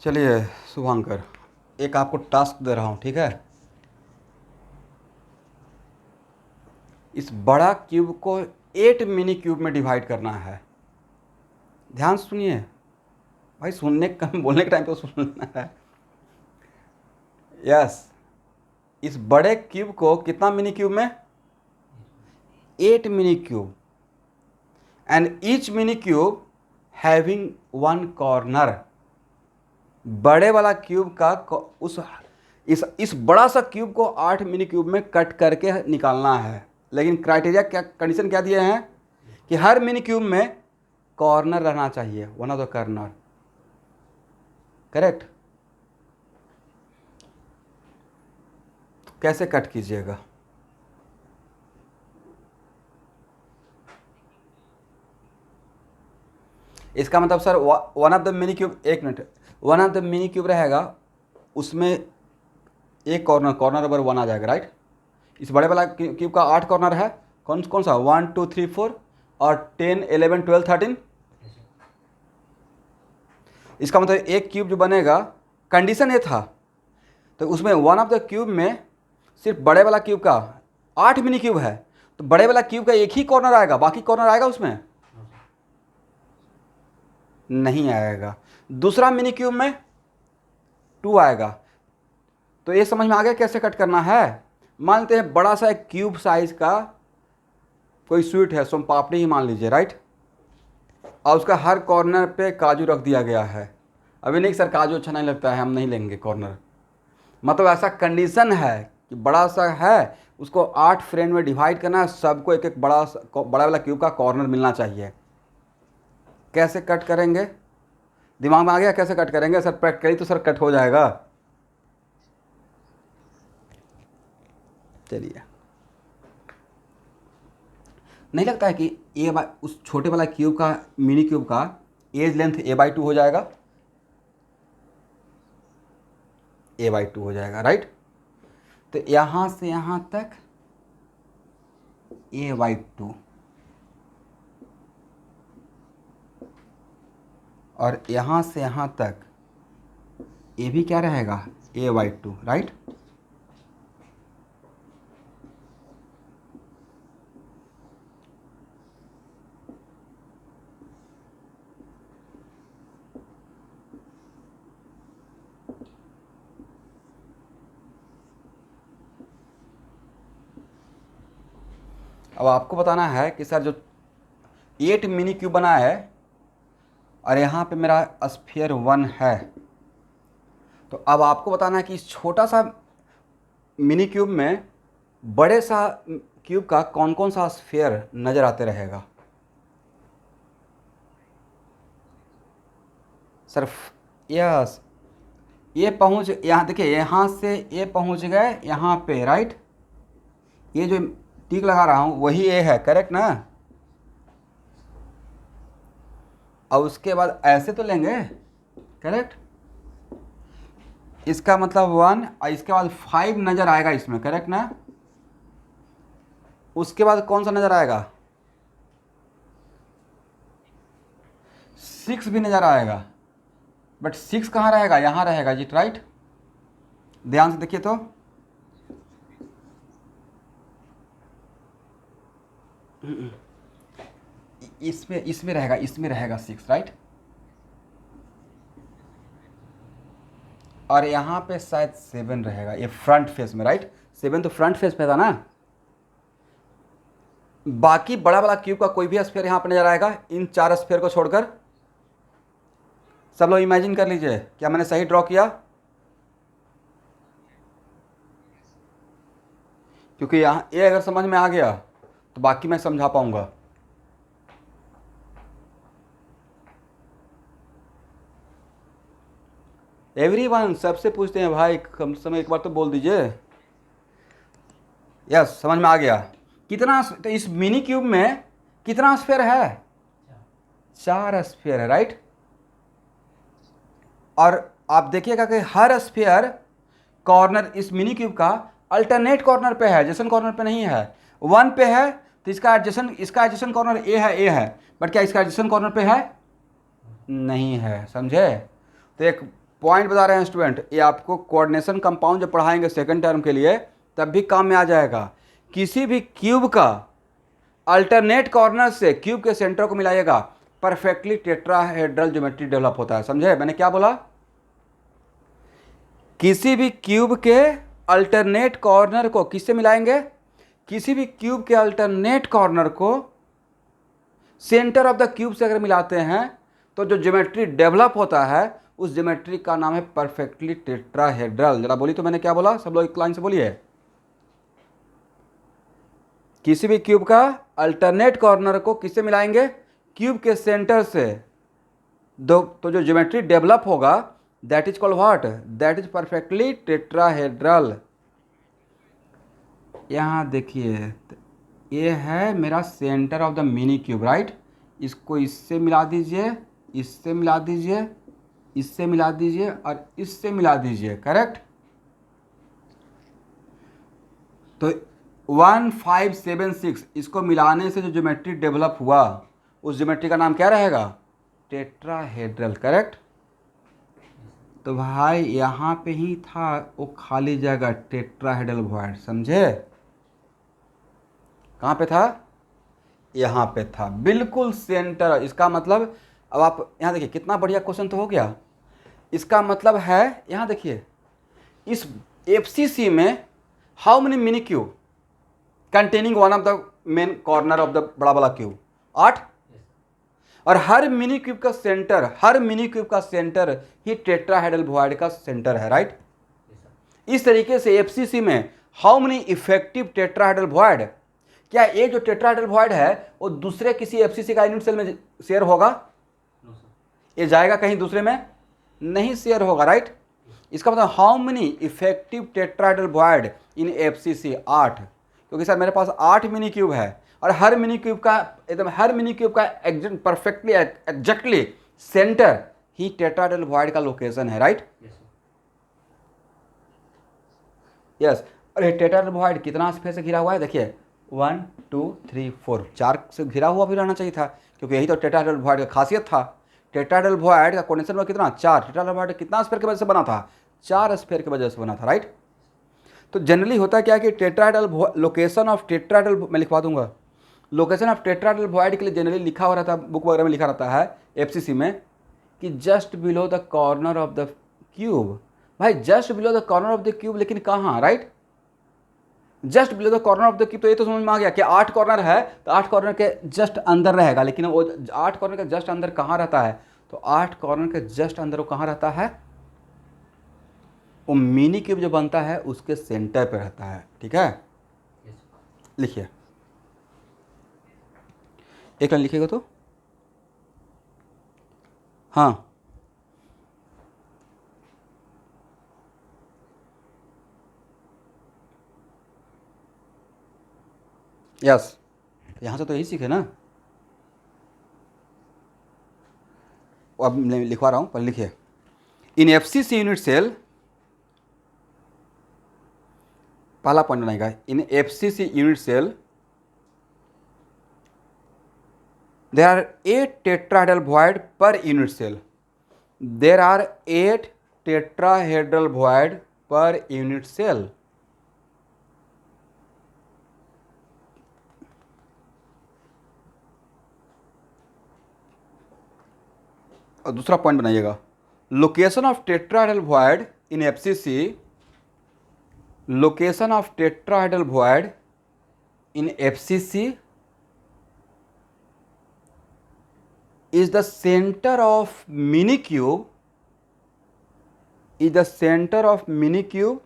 चलिए शुभांकर, एक आपको टास्क दे रहा हूँ, ठीक है। इस बड़ा क्यूब को 8 मिनी क्यूब में डिवाइड करना है। ध्यान सुनिए भाई, सुनने का बोलने के टाइम पे सुनना है। यस, इस बड़े क्यूब को कितना मिनी क्यूब में? 8 mini cube, and each mini cube having 1 corner. बड़े वाला क्यूब का उस इस बड़ा सा क्यूब को 8 मिनी क्यूब में कट करके निकालना है। लेकिन क्राइटेरिया क्या, कंडीशन क्या दिए हैं कि हर मिनी क्यूब में कॉर्नर रहना चाहिए, one of the corner. Correct. तो कैसे कट कीजिएगा? इसका मतलब sir one of the mini cube, एक minute, one of the mini cube रहेगा, उसमें एक कॉर्नर, कॉर्नर नंबर 1 आ जाएगा, राइट। इस बड़े वाला क्यूब का 8 कॉर्नर है, कौन कौन सा? 1 2 3 4 और 10 11 12 13। इसका मतलब एक क्यूब जो बनेगा, कंडीशन ये था, तो उसमें वन ऑफ द क्यूब में सिर्फ बड़े वाला क्यूब का 8 मिनी क्यूब है, तो बड़े वाला क्यूब का एक ही कॉर्नर आएगा, बाकी कॉर्नर आएगा उसमें नहीं आएगा। दूसरा मिनी क्यूब में 2 आएगा। तो ये समझ में आ गया कैसे कट करना है। मानते हैं बड़ा सा एक क्यूब साइज का कोई स्वीट है, सोम पापड़ी ही मान लीजिए, राइट। और उसका हर कॉर्नर पे काजू रख दिया गया है। अभी नहीं सर, काजू अच्छा नहीं लगता है, हम नहीं लेंगे कॉर्नर। मतलब ऐसा कंडीशन है कि बड़ा सा है, उसको 8 फ्रेंड में डिवाइड करना है, सबको एक एक बड़ा वाला क्यूब का कॉर्नर मिलना चाहिए। कैसे कट करेंगे? दिमाग में आ गया कैसे कट करेंगे? सर प्रैक्टिकली तो सर कट हो जाएगा। चलिए, नहीं लगता है कि ए बाई उस छोटे वाला क्यूब का, मिनी क्यूब का एज लेंथ a/2 हो जाएगा? a/2 हो जाएगा, राइट। तो यहाँ से यहाँ तक a/2, और यहाँ से यहाँ तक ये भी क्या रहेगा? a/2, right. अब आपको बताना है कि सर जो 8 मिनी क्यूब बना है और यहाँ पे मेरा स्फीयर 1 है, तो अब आपको बताना है कि इस छोटा सा मिनी क्यूब में बड़े सा क्यूब का कौन कौन सा स्फीयर नज़र आते रहेगा। सर यस, ये पहुँच, यहाँ देखिए, यहाँ से ये पहुँच गए यहाँ पे, राइट। ये जो टिक लगा रहा हूँ वही ए है, करेक्ट ना। और उसके बाद ऐसे तो लेंगे, करेक्ट। इसका मतलब 1 और इसके बाद 5 नज़र आएगा इसमें, करेक्ट ना। उसके बाद कौन सा नज़र आएगा? 6 भी नज़र आएगा, बट 6 कहाँ रहेगा? यहाँ रहेगा जी, राइट। ध्यान से देखिए तो, इसमें इसमें रहेगा, इसमें रहेगा 6, राइट। और यहाँ पे शायद 7 रहेगा, ये फ्रंट फेस में, राइट। 7 तो फ्रंट फेस पे था ना। बाकी बड़ा वाला क्यूब का कोई भी स्फीयर यहाँ पे नजर आएगा, इन 4 स्फीयर को छोड़कर। सब लोग इमेजिन कर लीजिए, क्या मैंने सही ड्रॉ किया? क्योंकि यहाँ ये अगर समझ में आ गया तो बाकी मैं समझा पाऊंगा। एवरीवन सबसे पूछते हैं भाई, कम से कम एक बार तो बोल दीजिए। यस, समझ में आ गया। कितना, तो इस मिनी क्यूब में कितना स्फीयर है? 4 स्फीयर है, राइट। और आप देखिएगा कि हर स्फीयर कॉर्नर इस मिनी क्यूब का अल्टरनेट कॉर्नर पे है, एडजेसेंट कॉर्नर पे नहीं है। 1 पे है तो इसका एडजेसेंट कॉर्नर ए है, बट क्या इसका एडजेसेंट कॉर्नर पे है? नहीं है, समझे। तो एक पॉइंट बता रहे हैं स्टूडेंट, ये आपको कोऑर्डिनेशन कंपाउंड जब पढ़ाएंगे सेकंड टर्म के लिए तब भी काम में आ जाएगा। किसी भी क्यूब का अल्टरनेट कॉर्नर से क्यूब के सेंटर को मिलाइएगा, परफेक्टली टेट्राहेड्रल ज्योमेट्री डेवलप होता है। समझे मैंने क्या बोला? किसी भी क्यूब के अल्टरनेट कॉर्नर को किससे मिलाएंगे? किसी भी क्यूब के अल्टरनेट कॉर्नर को सेंटर ऑफ द क्यूब से अगर मिलाते हैं तो जो ज्योमेट्री डेवलप होता है उस ज्योमेट्री का नाम है परफेक्टली टेट्राहेड्रल। जरा बोली तो मैंने क्या बोला? सब लोग एक लाइन से बोलिए। किसी भी क्यूब का अल्टरनेट कॉर्नर को किससे मिलाएंगे? क्यूब के सेंटर से। तो जो ज्योमेट्री डेवलप होगा that is called what? That is perfectly tetrahedral. यहाँ देखिए, ये है मेरा centre of the mini cube, right. इसको इससे मिला दीजिए, इससे मिला दीजिए, इससे मिला दीजिए और इससे मिला दीजिए, करेक्ट। तो 1576 इसको मिलाने से जो ज्योमेट्री डेवलप हुआ उस ज्योमेट्री का नाम क्या रहेगा? Tetrahedral, correct. तो भाई यहाँ पे ही था वो खाली जगह टेट्राहेड्रल वॉइड, समझे। कहाँ पे था? यहाँ पे था, बिल्कुल सेंटर। इसका मतलब अब आप यहाँ देखिए, कितना बढ़िया क्वेश्चन तो हो गया। इसका मतलब है यहाँ देखिए, इस एफसीसी में how many mini cube containing one of the main corner of the बड़ा वाला क्यूब? 8। और हर मिनी क्यूब का सेंटर ही टेट्राहेड्रल वॉइड का सेंटर है, राइट। इस तरीके से एफसीसी में how many effective tetrahedral void? क्या ये जो टेट्राहेड्रल वॉइड है वो दूसरे किसी एफसीसी का यूनिट सेल में शेयर होगा? ये जाएगा कहीं दूसरे में? नहीं शेयर होगा, राइट। इसका मतलब how many effective tetrahedral void in FCC? 8। क्योंकि सर मेरे पास 8 मिनी क्यूब है और हर मिनी क्यूब का एग्जैक्ट परफेक्टली एग्जैक्टली सेंटर ही टेट्राहेड्रल वॉइड का लोकेशन है, राइट। यस। और ये टेट्राहेड्रल वॉइड कितना स्पेस से घिरा हुआ है? देखिए 1 2 3 4, 4 से घिरा हुआ भी रहना चाहिए था, क्योंकि यही तो टेट्राहेड्रल वॉइड का खासियत था। टेट्राहेड्रल वॉइड का कोऑर्डिनेशन में कितना? 4। टेट्राहेड्रल वॉइड कितना स्फीयर की वजह से बना था? 4 स्फीयर की वजह से बना था, राइट। तो जनरली होता क्या कि टेट्राहेड्रल लोकेशन ऑफ टेट्राहेड्रल, मैं लिखवा दूंगा, लोकेशन ऑफ टेट्राहेड्रल वॉइड के लिए जनरली लिखा हुआ रहता है, बुक वगैरह में लिखा रहता है एफसीसी में कि just below the corner of the cube. भाई just below the corner of the cube, लेकिन कहाँ, right. Just below the corner of the cube, तो ये तो समझ में आ गया कि 8 कॉर्नर है तो 8 कॉर्नर के जस्ट अंदर रहेगा, लेकिन वो 8 कॉर्नर के जस्ट अंदर कहाँ रहता है? तो 8 कॉर्नर के जस्ट अंदर वो कहाँ रहता है? वो मिनी क्यूब जो बनता है उसके सेंटर पे रहता है, ठीक है। लिखिए, एक लाइन लिखिएगा तो। हाँ, यस, यहाँ से तो यही सीखे ना। अब मैं लिखवा रहा हूँ, पर लिखिए। इन एफसीसी यूनिट सेल, पहला पॉइंट बनाएगा, इन FCC unit cell there are 8 tetrahedral void per unit cell. There are 8 tetrahedral void per unit cell. और दूसरा पॉइंट बनाइएगा, location of tetrahedral void in FCC, location of tetrahedral void in FCC is the center of mini cube, is the center of mini cube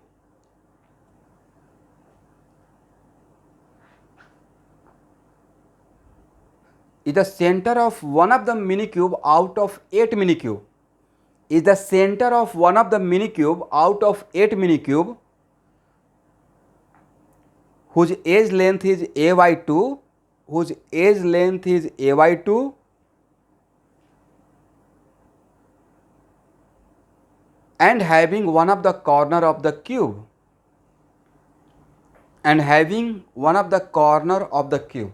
is the center of one of the mini cube out of 8 mini cube, is the center of one of the mini cube out of 8 mini cube whose edge length is a by 2, whose edge length is a by 2 and having one of the corner of the cube, and having one of the corner of the cube.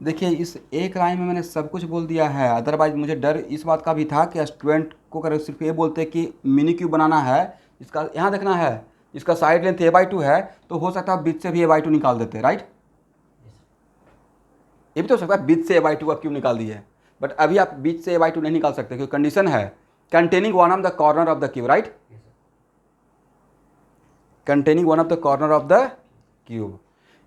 देखिए इस एक line में मैंने सब कुछ बोल दिया है, अदरवाइज मुझे डर इस बात का भी था कि स्टूडेंट को अगर सिर्फ ये बोलते कि मिनी क्यूब बनाना है, इसका यहाँ देखना है, इसका साइड लेंथ a by 2 है, तो हो सकता है बीच से भी a by 2 निकाल देते, राइट। ये भी तो हो सकता है बीच से a by 2 का क्यूब निकाल दिए, बट अभी आप बीच से a by 2 नहीं निकाल सकते क्योंकि कंडीशन है containing one of the corner of the cube, right, containing one of the corner of the cube.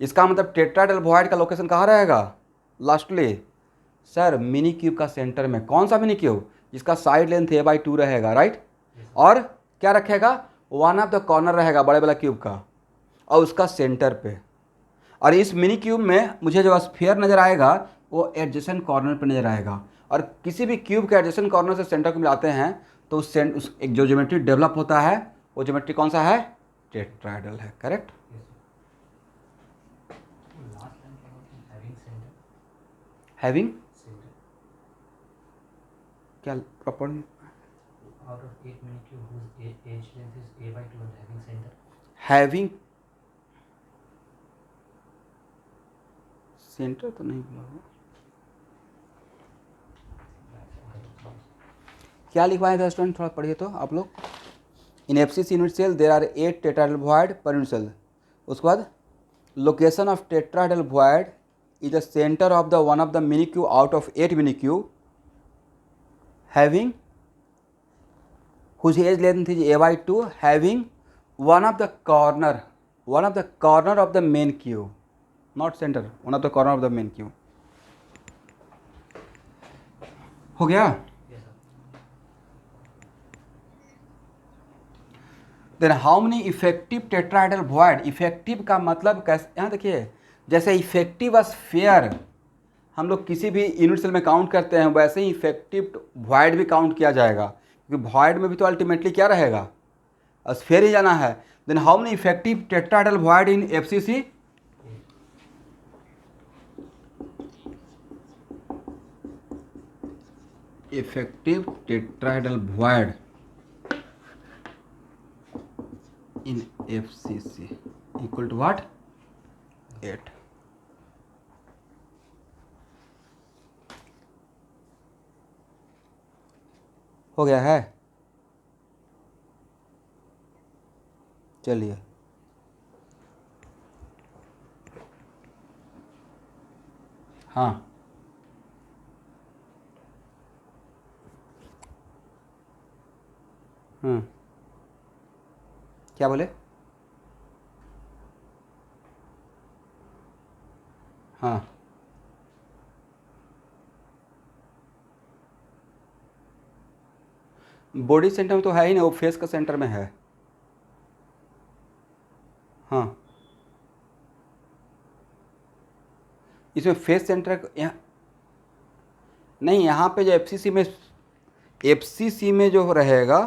इसका मतलब टेट्राहेड्रल वॉइड का लोकेशन कहाँ रहेगा, लास्टली सर मिनी क्यूब का सेंटर में। कौन सा मिनी क्यूब, जिसका साइड लेंथ a by 2 रहेगा, राइट, और क्या रखेगा, वन ऑफ द कॉर्नर रहेगा बड़े वाला क्यूब का, और उसका सेंटर पे। और इस मिनी क्यूब में मुझे जो स्फीयर नज़र आएगा वो एडजेसेंट कॉर्नर पे नज़र आएगा, और किसी भी क्यूब के एडजेसेंट कॉर्नर से सेंटर को मिलाते हैं तो उस एक जो ज्योमेट्री डेवलप होता है वो ज्योमेट्री कौन सा है, टेट्राहेड्रल है, करेक्ट। हैविंग क्या proper out of 8 mini cube whose edge length is a by 2 and having center. Having centre तो नहीं बोला हुआ, क्या लिखवाया था स्टूडेंट, थोड़ा पढ़िए तो आप लोग। इन FCC unit cell there are 8 tetrahedral void per unit cell. उसके बाद location of tetrahedral void is the centre of the one of the mini cube out of 8 mini cube having whose edge length is a by 2 having one of the corner of the main cube, not center, one of the corner of the main cube। हो गया। then how many effective tetrahedral void, effective का मतलब कैसे, यहाँ देखिए जैसे effective sphere हम लोग किसी भी यूनिट सेल में काउंट करते हैं वैसे ही इफेक्टिव वॉइड भी काउंट किया जाएगा, क्योंकि वॉइड में भी तो अल्टीमेटली क्या रहेगा, स्फीयर ही जाना है। Then how many effective tetrahedral void in FCC, effective tetrahedral void in FCC equal to what, 8। हो गया है, चलिए हाँ क्या बोले, हाँ बॉडी सेंटर में तो है ही नहीं, वो फेस का सेंटर में है, हाँ इसमें फेस सेंटर यहाँ नहीं, यहाँ पे जो एफसीसी में जो रहेगा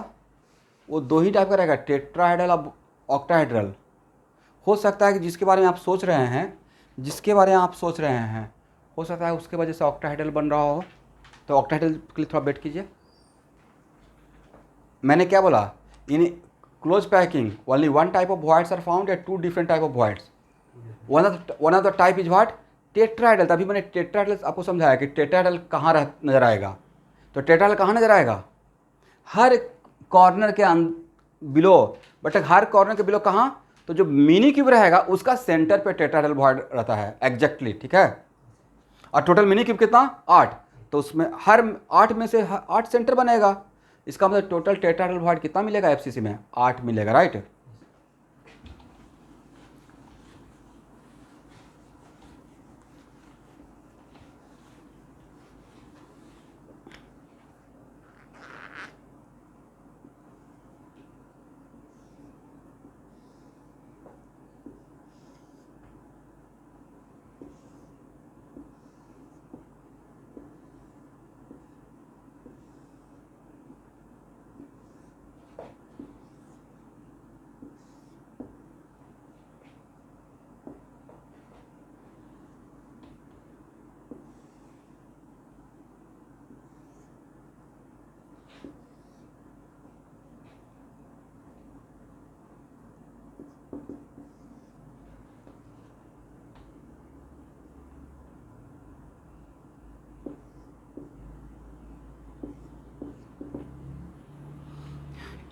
वो दो ही टाइप का रहेगा, टेट्राहेड्रल और ऑक्टाहेड्रल। हो सकता है कि जिसके बारे में आप सोच रहे हैं हो सकता है उसके वजह से ऑक्टाहेड्रल बन रहा हो, तो ऑक्टाहेड्रल के लिए थोड़ा वेट कीजिए। मैंने क्या बोला, इन close packing only one type of voids are found at 2 different type of voids, one of the type is what, tetrahedral. तभी मैंने टेट्राहेड्रल आपको समझाया कि टेट्राहेड्रल कहाँ नजर आएगा, तो टेट्राहेड्रल कहाँ नजर आएगा, हर कॉर्नर के बिलो, बट हर कॉर्नर के बिलो कहाँ, तो जो मिनी क्यूब रहेगा उसका सेंटर पे टेट्राहेड्रल वॉइड रहता है एग्जैक्टली, ठीक है। और टोटल मिनी क्यूब कितना, 8, तो उसमें हर 8 में से 8 सेंटर बनेगा, इसका मतलब टोटल टेट्राहेड्रल वॉइड कितना मिलेगा एफसीसी में, 8 मिलेगा, राइट।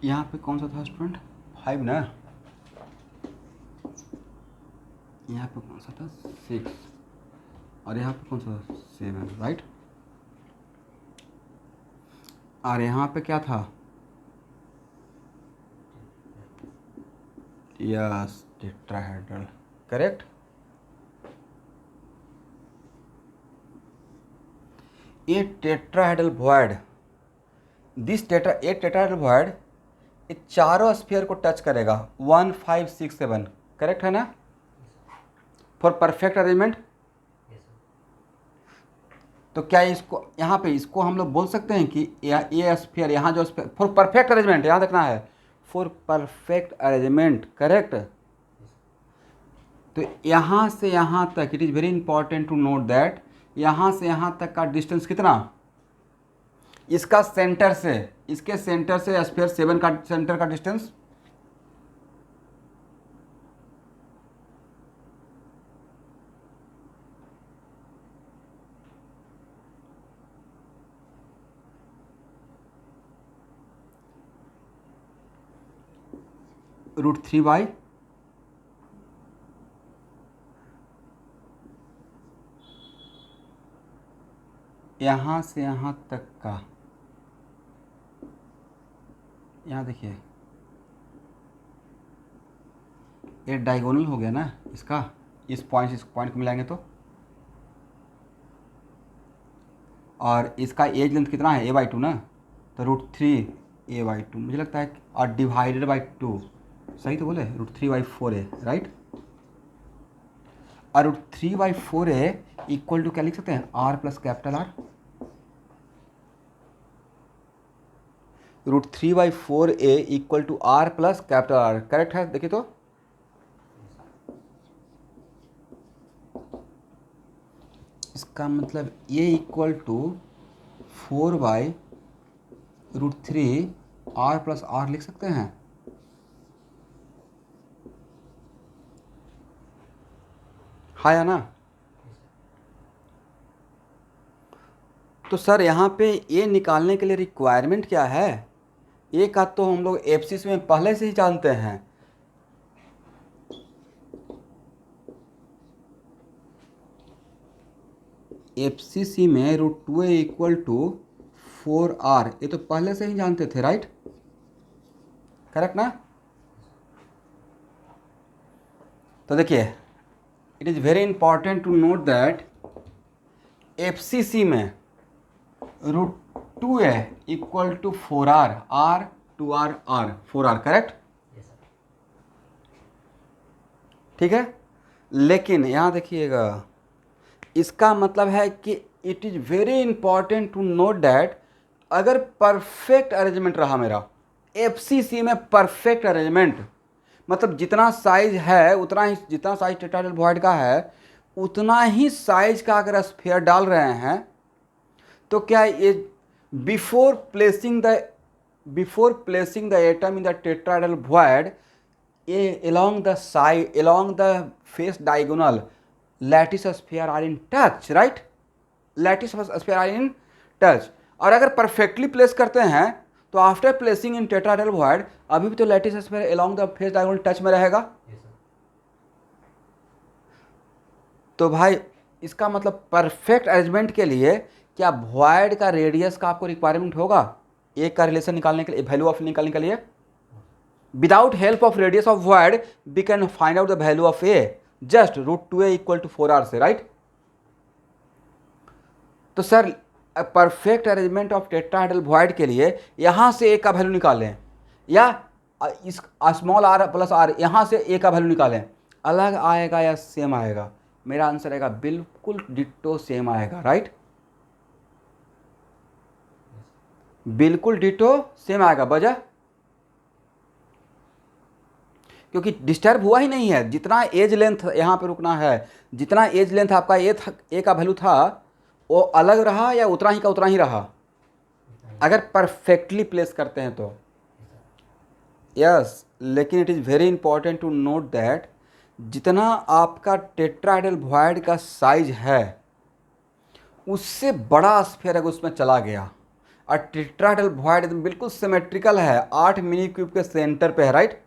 यहाँ पे कौन सा था स्टूडेंट, 5 ना, यहाँ पे कौन सा था 6, और यहाँ पे कौन सा था 7, राइट। और यहाँ पे क्या था, यस टेट्राहेड्रल, करेक्ट। ये tetrahedral void, this tetrahedral void ये चारों स्फीयर को टच करेगा, 1 5 6 7, करेक्ट है ना, for perfect arrangement. yes sir, तो क्या इसको यहाँ पे इसको हम लोग बोल सकते हैं कि ये स्फीयर यहाँ जो स्फीयर फॉर परफेक्ट अरेंजमेंट, यहाँ देखना है फॉर परफेक्ट अरेंजमेंट, करेक्ट। तो यहाँ से यहाँ तक it is very important to note that यहाँ से यहाँ तक का डिस्टेंस कितना, इसका सेंटर से, इसके सेंटर से स्फीयर 7 का सेंटर का डिस्टेंस √3 यहाँ से यहाँ तक का, यहाँ देखिए ये डायगोनल हो गया ना इसका, इस पॉइंट को मिलाएंगे तो, और इसका एज लेंथ कितना है a/2 ना, तो √3 a/2 मुझे लगता है, और डिवाइडेड बाई 2, सही तो बोले, √3/4a, राइट। और √3/4a इक्वल टू क्या लिख सकते हैं, r plus capital R, √3/4a equal to r plus capital R, correct है। देखिए तो इसका मतलब ये equal to 4/√3 r plus R लिख सकते हैं। हाँ या ना। तो सर यहाँ पे ये निकालने के लिए रिक्वायरमेंट क्या है, एक आध तो हम लोग एफसीसी में पहले से ही जानते हैं, एफसीसी में √2a इक्वल टू 4r, ये तो पहले से ही जानते थे, राइट, करेक्ट ना। तो देखिए it is very important to note that FCC में √2a equal to 4r, r 2r r 4r, correct, yes sir, ठीक है। लेकिन यहाँ देखिएगा इसका मतलब है कि it is very important to note that अगर परफेक्ट अरेंजमेंट रहा मेरा एफसीसी में, परफेक्ट अरेंजमेंट मतलब जितना साइज है उतना ही, जितना साइज टेट्राहेड्रल वॉइड का है उतना ही साइज का अगर स्फीयर डाल रहे हैं तो क्या ये before placing the atom in the tetrahedral void, ये along the face diagonal lattice sphere are in touch, right, lattice sphere are in touch. और अगर परफेक्टली प्लेस करते हैं तो after placing in tetrahedral void अभी भी तो lattice sphere along the face diagonal touch में रहेगा। yes sir, तो भाई इसका मतलब परफेक्ट अरेंजमेंट के लिए क्या वॉइड का रेडियस का आपको रिक्वायरमेंट होगा, एक का रिलेशन निकालने के लिए, वैल्यू ऑफ निकालने के लिए। Without help of radius of void we can find out the value of A just √2a equal to 4r से, राइट। तो sir perfect arrangement of tetrahedral void के लिए यहाँ से ए का वैल्यू निकालें या इस स्मॉल r प्लस r यहाँ से ए का वैल्यू निकालें, अलग आएगा या सेम आएगा, मेरा आंसर आएगा बिल्कुल डिट्टो सेम आएगा, राइट, बिल्कुल डिट्टो सेम आएगा। वजह क्योंकि डिस्टर्ब हुआ ही नहीं है, जितना एज लेंथ यहाँ पे रुकना है, जितना एज लेंथ आपका ए का वैल्यू था वो अलग रहा या उतना ही का उतना ही रहा, अगर परफेक्टली प्लेस करते हैं तो यस। लेकिन it is very important to note that जितना आपका टेट्राहेड्रल वॉइड का साइज है उससे बड़ा स्फीयर अगर उसमें चला गया, और टेट्राहेड्रल वॉइड बिल्कुल सिमेट्रिकल है, 8 मिनी क्यूब के सेंटर पे है, राइट।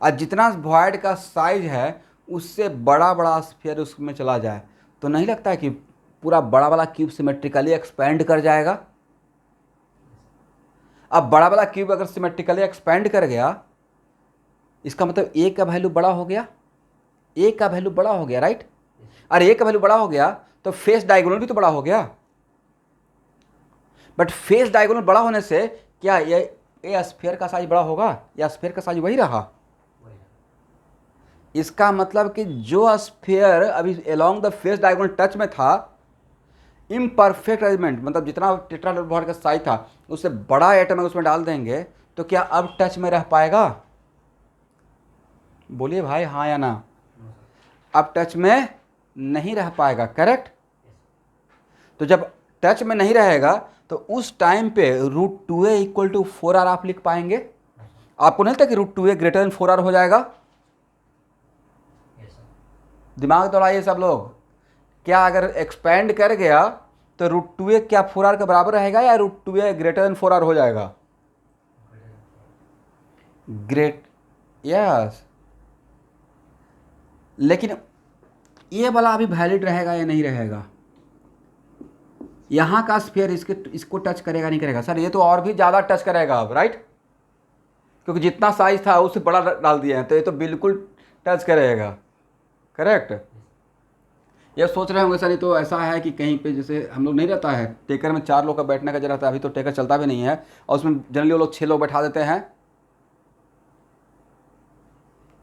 और जितना वॉइड का साइज है उससे बड़ा बड़ा स्फीयर उसमें चला जाए तो नहीं लगता है कि पूरा बड़ा वाला क्यूब सिमेट्रिकली एक्सपेंड कर जाएगा। अब बड़ा वाला क्यूब अगर सिमेट्रिकली एक्सपेंड कर गया इसका मतलब ए का वैल्यू बड़ा हो गया, ए का वैल्यू बड़ा हो गया, राइट। और ए का वैल्यू बड़ा हो गया तो फेस डायगोनल भी तो बड़ा हो गया। बट फेस डायगोनल बड़ा होने से क्या ये स्फीयर का साइज बड़ा होगा या स्फीयर का साइज वही रहा। इसका मतलब कि जो स्फीयर अभी along the face diagonal touch में था, इम्परफेक्ट अरेंजमेंट मतलब जितना टेट्राहेड्रल का साइज था उससे बड़ा एटम अगर उसमें डाल देंगे तो क्या अब टच में रह पाएगा। बोलिए भाई हाँ या ना। अब टच में नहीं रह पाएगा, करेक्ट। तो जब टच में नहीं रहेगा तो उस टाइम पे √2a = 4r आप लिख पाएंगे। आपको नहीं लगता कि √2a > 4r हो जाएगा। दिमाग दौड़ाइए सब लोग। क्या अगर एक्सपेंड कर गया तो √2a क्या 4r के बराबर रहेगा या √2a > 4r हो जाएगा। Great, yes. लेकिन ये वाला अभी वैलिड रहेगा या नहीं रहेगा। यहाँ का स्फीयर इसको टच करेगा नहीं करेगा। सर ये तो और भी ज़्यादा टच करेगा अब, राइट, क्योंकि जितना साइज था उससे बड़ा डाल दिया है तो ये तो बिल्कुल टच करेगा, करेक्ट। ये सोच रहे होंगे सर ये तो ऐसा है कि कहीं पे जैसे हम लोग नहीं रहता है टेकर में 4 लोग का बैठने का जगह रहता है, अभी तो टेकर चलता भी नहीं है और उसमें जनरली वो लोग 6 लोग बैठा देते हैं।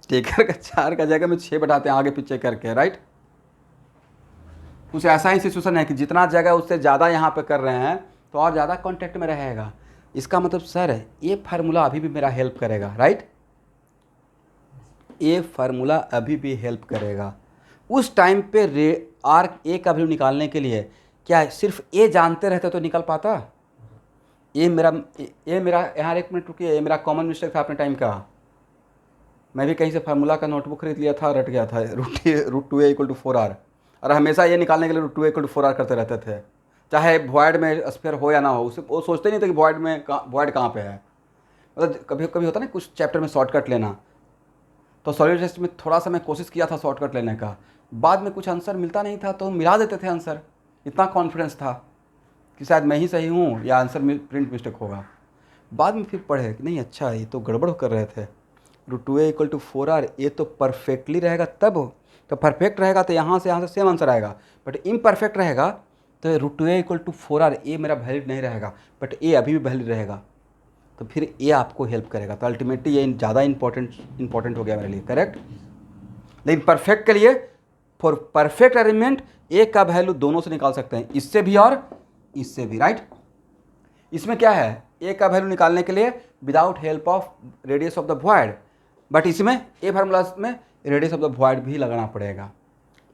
टेकर का 4 का जगह में 6 बैठाते हैं आगे पीछे करके, राइट। कुछ ऐसा ही सिचुएशन है कि जितना जगह उससे ज़्यादा यहाँ पे कर रहे हैं तो और ज़्यादा कॉन्टेक्ट में रहेगा। इसका मतलब सर ये फार्मूला अभी भी मेरा हेल्प करेगा, राइट। ये फार्मूला अभी भी हेल्प करेगा। उस टाइम पे आर्क ए का वैल्यू निकालने के लिए क्या सिर्फ ए जानते रहते तो निकल पाता। ये मेरा यहाँ एक मिनट रुकिए, ये मेरा कॉमन मिस्टेक था अपने टाइम का। मैं भी कहीं से फार्मूला का नोटबुक खरीद लिया था, रट गया था √2a = 4r और हमेशा ये निकालने के लिए √2a = 4r करते रहते थे, चाहे वॉइड में स्फीयर हो या ना हो। उसे वो सोचते नहीं थे कि वॉइड कहाँ पे है। मतलब कभी कभी होता ना कुछ चैप्टर में शॉर्टकट लेना, तो सॉलिड टेस्ट में थोड़ा सा मैं कोशिश किया था शॉर्टकट लेने का, बाद में कुछ आंसर मिलता नहीं था तो मिला देते थे आंसर। इतना कॉन्फिडेंस था कि शायद मैं ही सही हूँ या आंसर प्रिंट मिस्टेक होगा। बाद में फिर पढ़े कि नहीं अच्छा ये तो गड़बड़ कर रहे थे। √2a = 4r ये तो परफेक्टली रहेगा तब, तो परफेक्ट रहेगा तो यहाँ से सेम आंसर आएगा। बट इम्परफेक्ट रहेगा तो √2a = 4r ये मेरा वैलिड नहीं रहेगा, बट ए अभी भी वैलिड रहेगा। तो फिर ये आपको हेल्प करेगा। तो अल्टीमेटली ये ज़्यादा इंपॉर्टेंट हो गया मेरे लिए, करेक्ट। लेकिन परफेक्ट के लिए फॉर परफेक्ट अरेंजमेंट ए का वैल्यू दोनों से निकाल सकते हैं, इससे भी और इससे भी, राइट। इसमें क्या है ए का वैल्यू निकालने के लिए without help of radius of the void, but इसमें ए फार्मूला में रेडियस ऑफ द वॉइड भी लगाना पड़ेगा।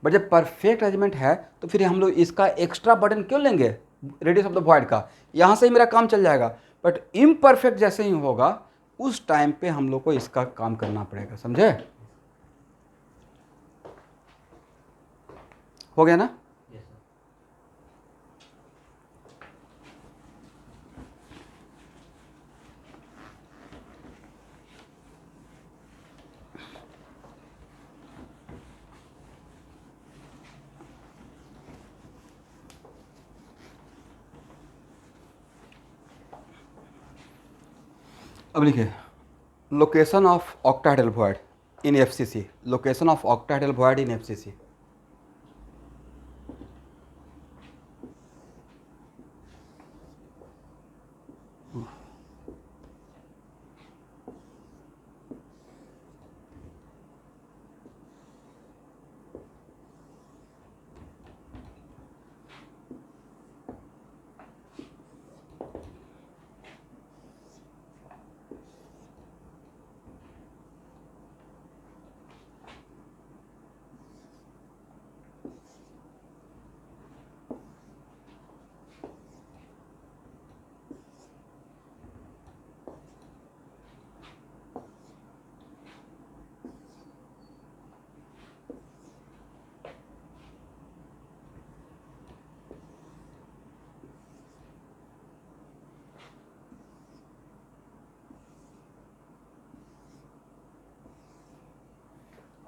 बट जब परफेक्ट अरेंजमेंट है तो फिर हम लोग इसका एक्स्ट्रा बर्डन क्यों लेंगे रेडियस ऑफ द वॉइड का, यहाँ से ही मेरा काम चल जाएगा। बट इम्परफेक्ट जैसे ही होगा उस टाइम पे हम लोग को इसका काम करना पड़ेगा, समझे। हो गया ना। अब लिखिए location of octahedral void in FCC, location of octahedral void in FCC।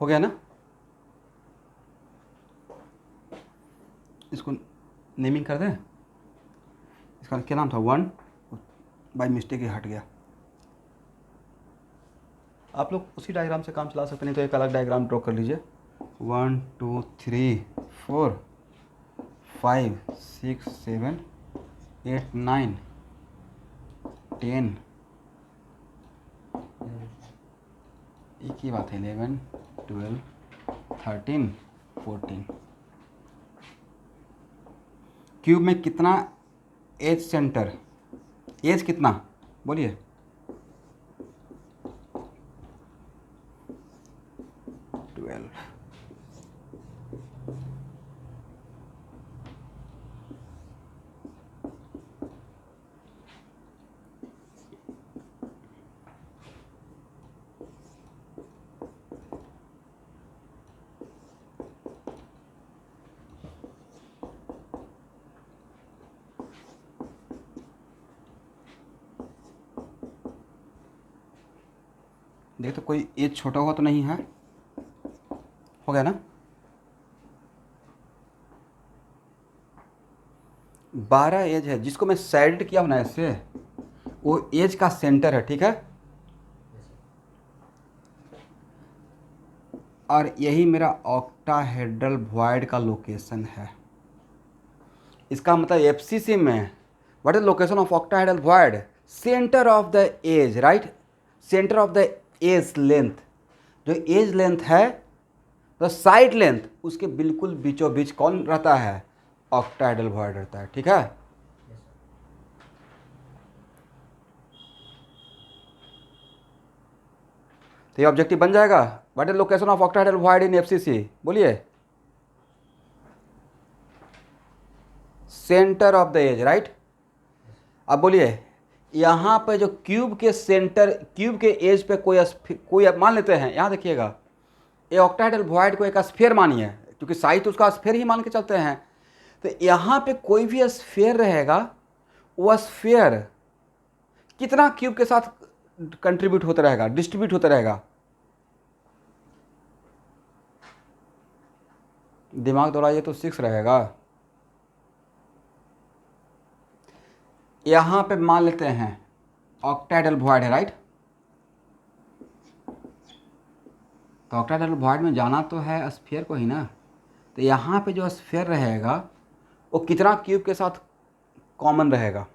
हो गया ना? इसको नेमिंग कर दें। इसका क्या नाम था? 1 बाय मिस्टेक ही हट गया। आप लोग उसी डायग्राम से काम चला सकते, नहीं तो एक अलग डायग्राम ड्रॉ कर लीजिए। 1 2 3 4 5 6 7 8 9 10, एक ही बात है, 11 12 13 14। क्यूब में कितना एज सेंटर, एज कितना बोलिए? 12। देख तो कोई एज छोटा हुआ तो नहीं है? हो गया ना? 12 एज है, जिसको मैं शेडेड किया हूं ना इससे, वो एज का सेंटर है, ठीक है? और यही मेरा ऑक्टाहेड्रल वॉइड का लोकेशन है। इसका मतलब एफसीसी में what is location of octahedral void? Centre of the edge, right? Centre of the edge length, जो एज लेंथ है, तो साइड लेंथ, उसके बिल्कुल बीचों बीच कौन रहता है? ऑक्टाहेड्रल वॉइड रहता है, ठीक है? तो ये ऑब्जेक्टिव बन जाएगा। What is location of octahedral void in FCC? बोलिए। Centre of the edge, right? अब बोलिए, यहाँ पे जो क्यूब के सेंटर, क्यूब के एज पे कोई मान लेते हैं, यहाँ देखिएगा, ये ऑक्टाहेड्रल वॉइड को एक स्फीयर मानिए, क्योंकि साइज तो उसका स्फीयर ही मान के चलते हैं। तो यहाँ पे कोई भी स्फीयर रहेगा, वो स्फीयर कितना क्यूब के साथ कंट्रीब्यूट होता रहेगा, डिस्ट्रीब्यूट होता रहेगा? दिमाग दौड़ाइए तो 6 रहेगा। यहाँ पे मान लेते हैं ऑक्टाहेड्रल वॉइड है, राइट? तो ऑक्टाहेड्रल वॉइड में जाना तो है स्फीयर को ही ना। तो यहाँ पे जो स्फीयर रहेगा, वो कितना क्यूब के साथ कॉमन रहेगा?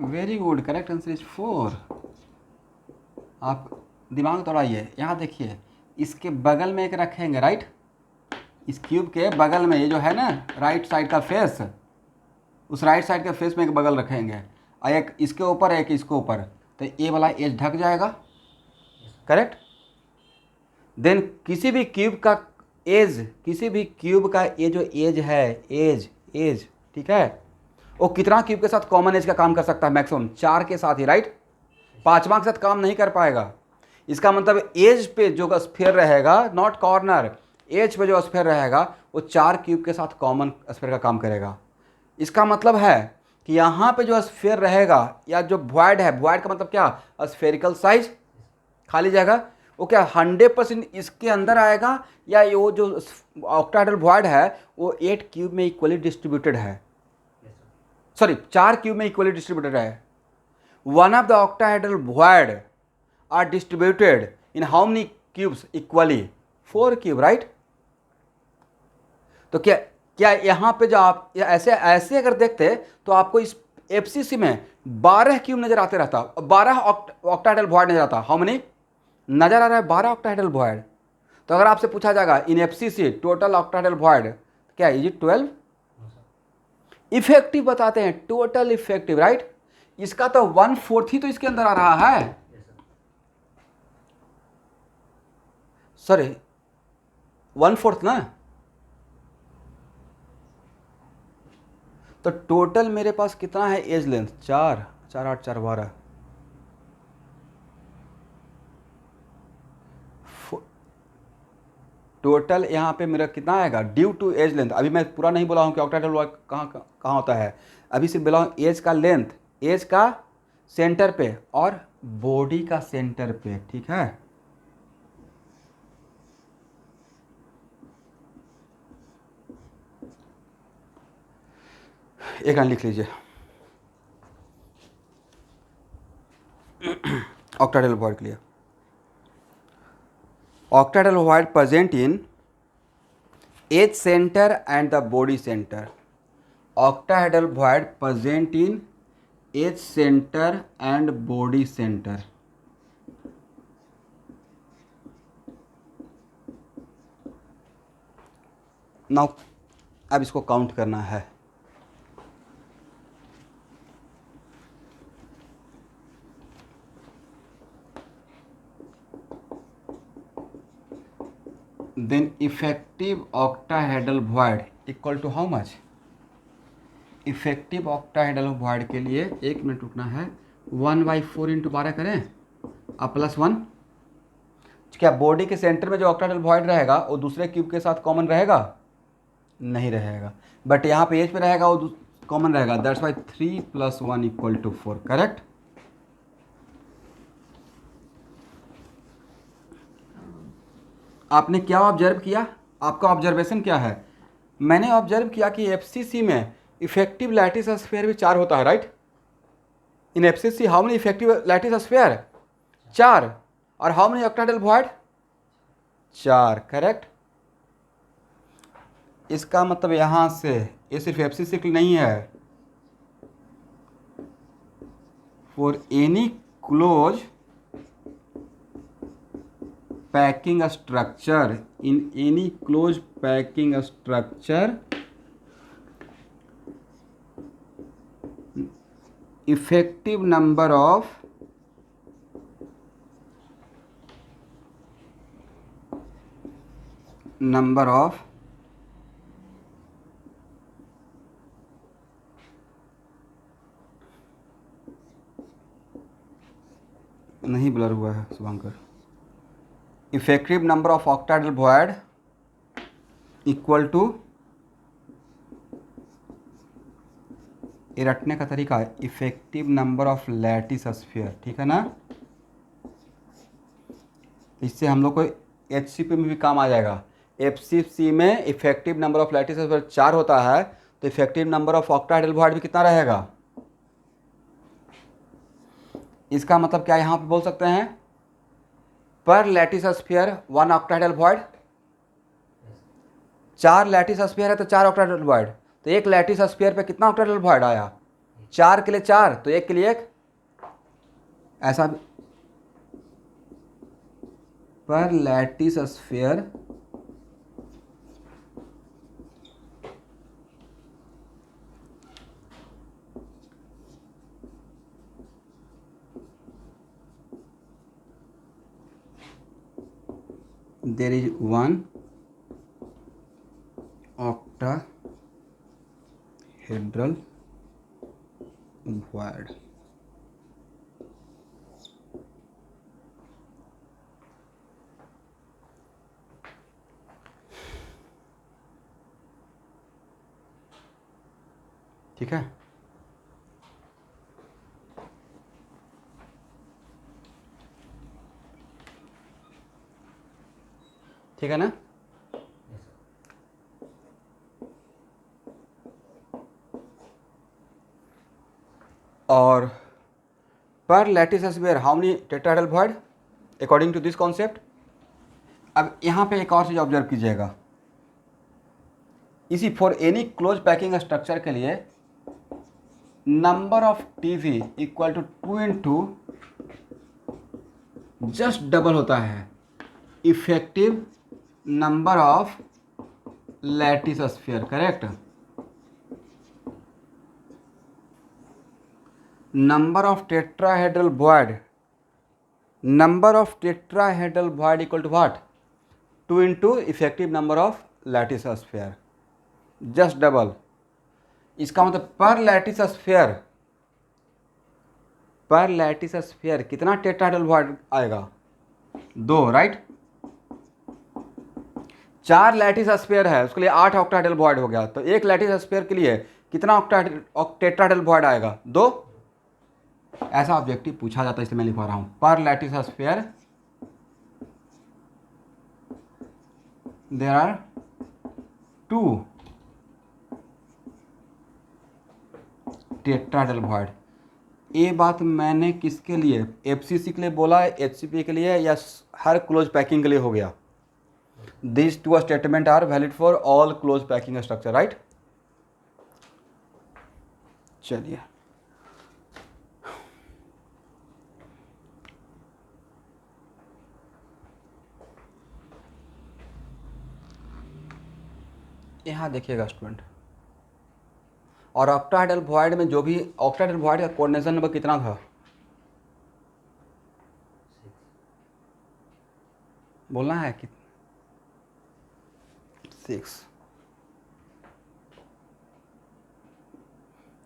Very good, correct answer is 4। आप दिमाग दौड़ाइए, यहाँ देखिए, इसके बगल में एक रखेंगे, राइट? इस क्यूब के बगल में, ये जो है ना राइट साइड का फेस, उस राइट साइड के फेस में एक बगल रखेंगे, और एक इसके ऊपर, एक इसके ऊपर, तो ये वाला एज ढक जाएगा, करेक्ट? देन किसी भी क्यूब का एज, किसी भी क्यूब का ये जो एज है, एज, ठीक है, वो कितना क्यूब के साथ कॉमन एज का काम कर सकता है? मैक्सिमम 4 के साथ ही, राइट? 5वां के साथ काम नहीं कर पाएगा। इसका मतलब एज पे जो स्फीयर रहेगा, नॉट कॉर्नर, एज पे जो स्फीयर रहेगा, वो 4 क्यूब के साथ कॉमन स्फीयर का काम करेगा। इसका मतलब है कि यहाँ पे जो स्फीयर रहेगा, या जो वॉइड है, वॉइड का मतलब क्या? स्फेरिकल साइज, खाली जगह, वो क्या 100% इसके अंदर आएगा, या वो जो ऑक्टाहेड्रल वॉइड है वो 8 क्यूब में इक्वली डिस्ट्रीब्यूटेड है? सॉरी, 4 क्यूब में इक्वली डिस्ट्रीब्यूटेड है। One of the octahedral void are distributed in how many cubes? Equally 4 cube, right? तो क्या यहाँ पे जो आप ऐसे अगर देखते तो आपको इस एफसीसी में 12 क्यूब नजर आते रहता, 12 ऑक्टाहेड्रल वॉइड नजर आता। हाउ मेनी नजर आ रहा है? 12 ऑक्टाहेड्रल वॉइड। तो अगर आपसे पूछा जाएगा इन एफसीसी टोटल ऑक्टाहेड्रल वॉइड, क्या इज इट 12? इफेक्टिव बताते हैं, टोटल इफेक्टिव, राइट? इसका तो 1/4 ही तो इसके अंदर आ रहा है। सॉरी, 1/4 ना? तो टोटल मेरे पास कितना है एज लेंथ? 4 4 8 4 12। टोटल यहाँ पे मेरा कितना आएगा ड्यू टू एज लेंथ? अभी मैं पूरा नहीं बोला हूँ कि ऑक्टाहेड्रल वॉइड कहाँ कहाँ होता है, अभी सिर्फ बोला हूँ एज का लेंथ एज का सेंटर पे और बॉडी का सेंटर पे, ठीक है। एक लाइन लिख लीजिए, octahedral void के लिए, octahedral void present in edge center and the body center, octahedral void present in edge center and body center। Now अब इसको काउंट करना है। then effective octahedral void equal to how much? Effective octahedral void के लिए 1 minute रुकना है, 1/4 into 12 करें अब +1। क्या बॉडी के सेंटर में जो octahedral void रहेगा वो दूसरे क्यूब के साथ कॉमन रहेगा? नहीं रहेगा, बट यहाँ पे एज पे रहेगा वो कॉमन रहेगा, दैट्स वाई 3 + 1 = 4, करेक्ट। आपने क्या ऑब्जर्व किया? आपका ऑब्जर्वेशन क्या है? मैंने ऑब्जर्व किया कि एफसीसी में इफेक्टिव लैटिस स्फीयर भी 4 होता है, right. In FCC how many effective lattice sphere? 4। और how many octahedral void? 4, correct. इसका मतलब यहाँ से ये सिर्फ एफसीसी के लिए नहीं है, for any close packing structure, in any closed packing structure effective number of नहीं ब्लर हुआ है शुभंकर, effective number of octahedral void equal to, ये रटने का तरीका है, effective number of lattice sphere, ठीक है ना। इससे हम लोग को एचसीपी में भी काम आ जाएगा। एफसीसी में effective number of lattice sphere 4 होता है, तो effective number of octahedral void भी कितना रहेगा? इसका मतलब क्या यहाँ पे बोल सकते हैं, पर lattice sphere 1 octahedral void, 4 lattice sphere है तो 4 octahedral void, तो एक लैटिस स्फीयर पे कितना octahedral void आया? 4 के लिए 4, तो 1 के लिए 1, ऐसा। पर lattice sphere there is 1 octahedral void। ठीक है, ठीक है ना। और पर lattice sphere how many tetrahedral void according to this concept. अब यहाँ पे एक और चीज़ ऑब्जर्व कीजिएगा, इसी for any close packing structure के लिए number of TV equal to 2 into just double होता है effective number of lattice sphere, correct. number of tetrahedral void equal to what? 2 into effective number of lattice sphere, just double। इसका मतलब पर lattice sphere कितना tetrahedral void आएगा? 2, right. 4 lattice sphere है, उसके लिए 8 octahedral void हो गया, तो एक लैटिस स्फीयर के लिए कितना टेट्राहेड्रल void आएगा? 2। ऐसा ऑब्जेक्टिव पूछा जाता है, इसलिए मैं लिखवा रहा हूँ। पर lattice sphere there are 2 tetrahedral void. ये बात मैंने किसके लिए, एफसीसी के लिए बोला है, एचसीपी के लिए, या हर क्लोज पैकिंग के लिए हो गया? This two statement are valid for all close packing structure, right. चलिए यहाँ देखिएगा स्टूडेंट, और ऑक्टाहेड्रल वॉइड में जो भी ऑक्टाहेड्रल वॉइड का कोऑर्डिनेशन नंबर कितना था? 6. बोलना है कि 6।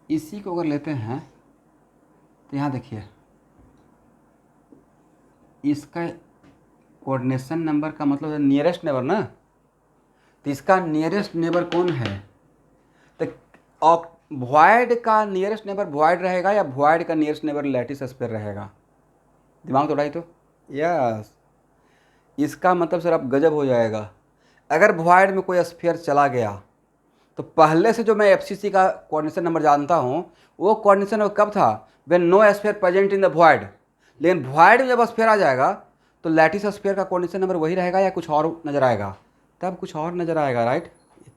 इसी को अगर लेते हैं तो यहाँ देखिए, इसका कोऑर्डिनेशन नंबर का मतलब है नियरेस्ट नेबर ना, तो इसका नियरेस्ट नेबर कौन है? तो वॉइड का नियरेस्ट नेबर वॉइड रहेगा या वॉइड का नियरेस्ट नेबर लैटिस स्फीयर रहेगा? दिमाग तो तो यस। इसका मतलब सर अब गजब हो जाएगा। अगर वॉइड में कोई स्फीयर चला गया तो पहले से जो मैं एफसीसी का कोऑर्डिनेशन नंबर जानता हूँ, वो कोऑर्डिनेशन नंबर कब था? When no sphere present in the void. लेकिन वॉइड में जब स्फीयर आ जाएगा तो लैटिस स्फीयर का कोऑर्डिनेशन नंबर वही रहेगा या कुछ और नज़र आएगा? तब कुछ और नज़र आएगा, राइट।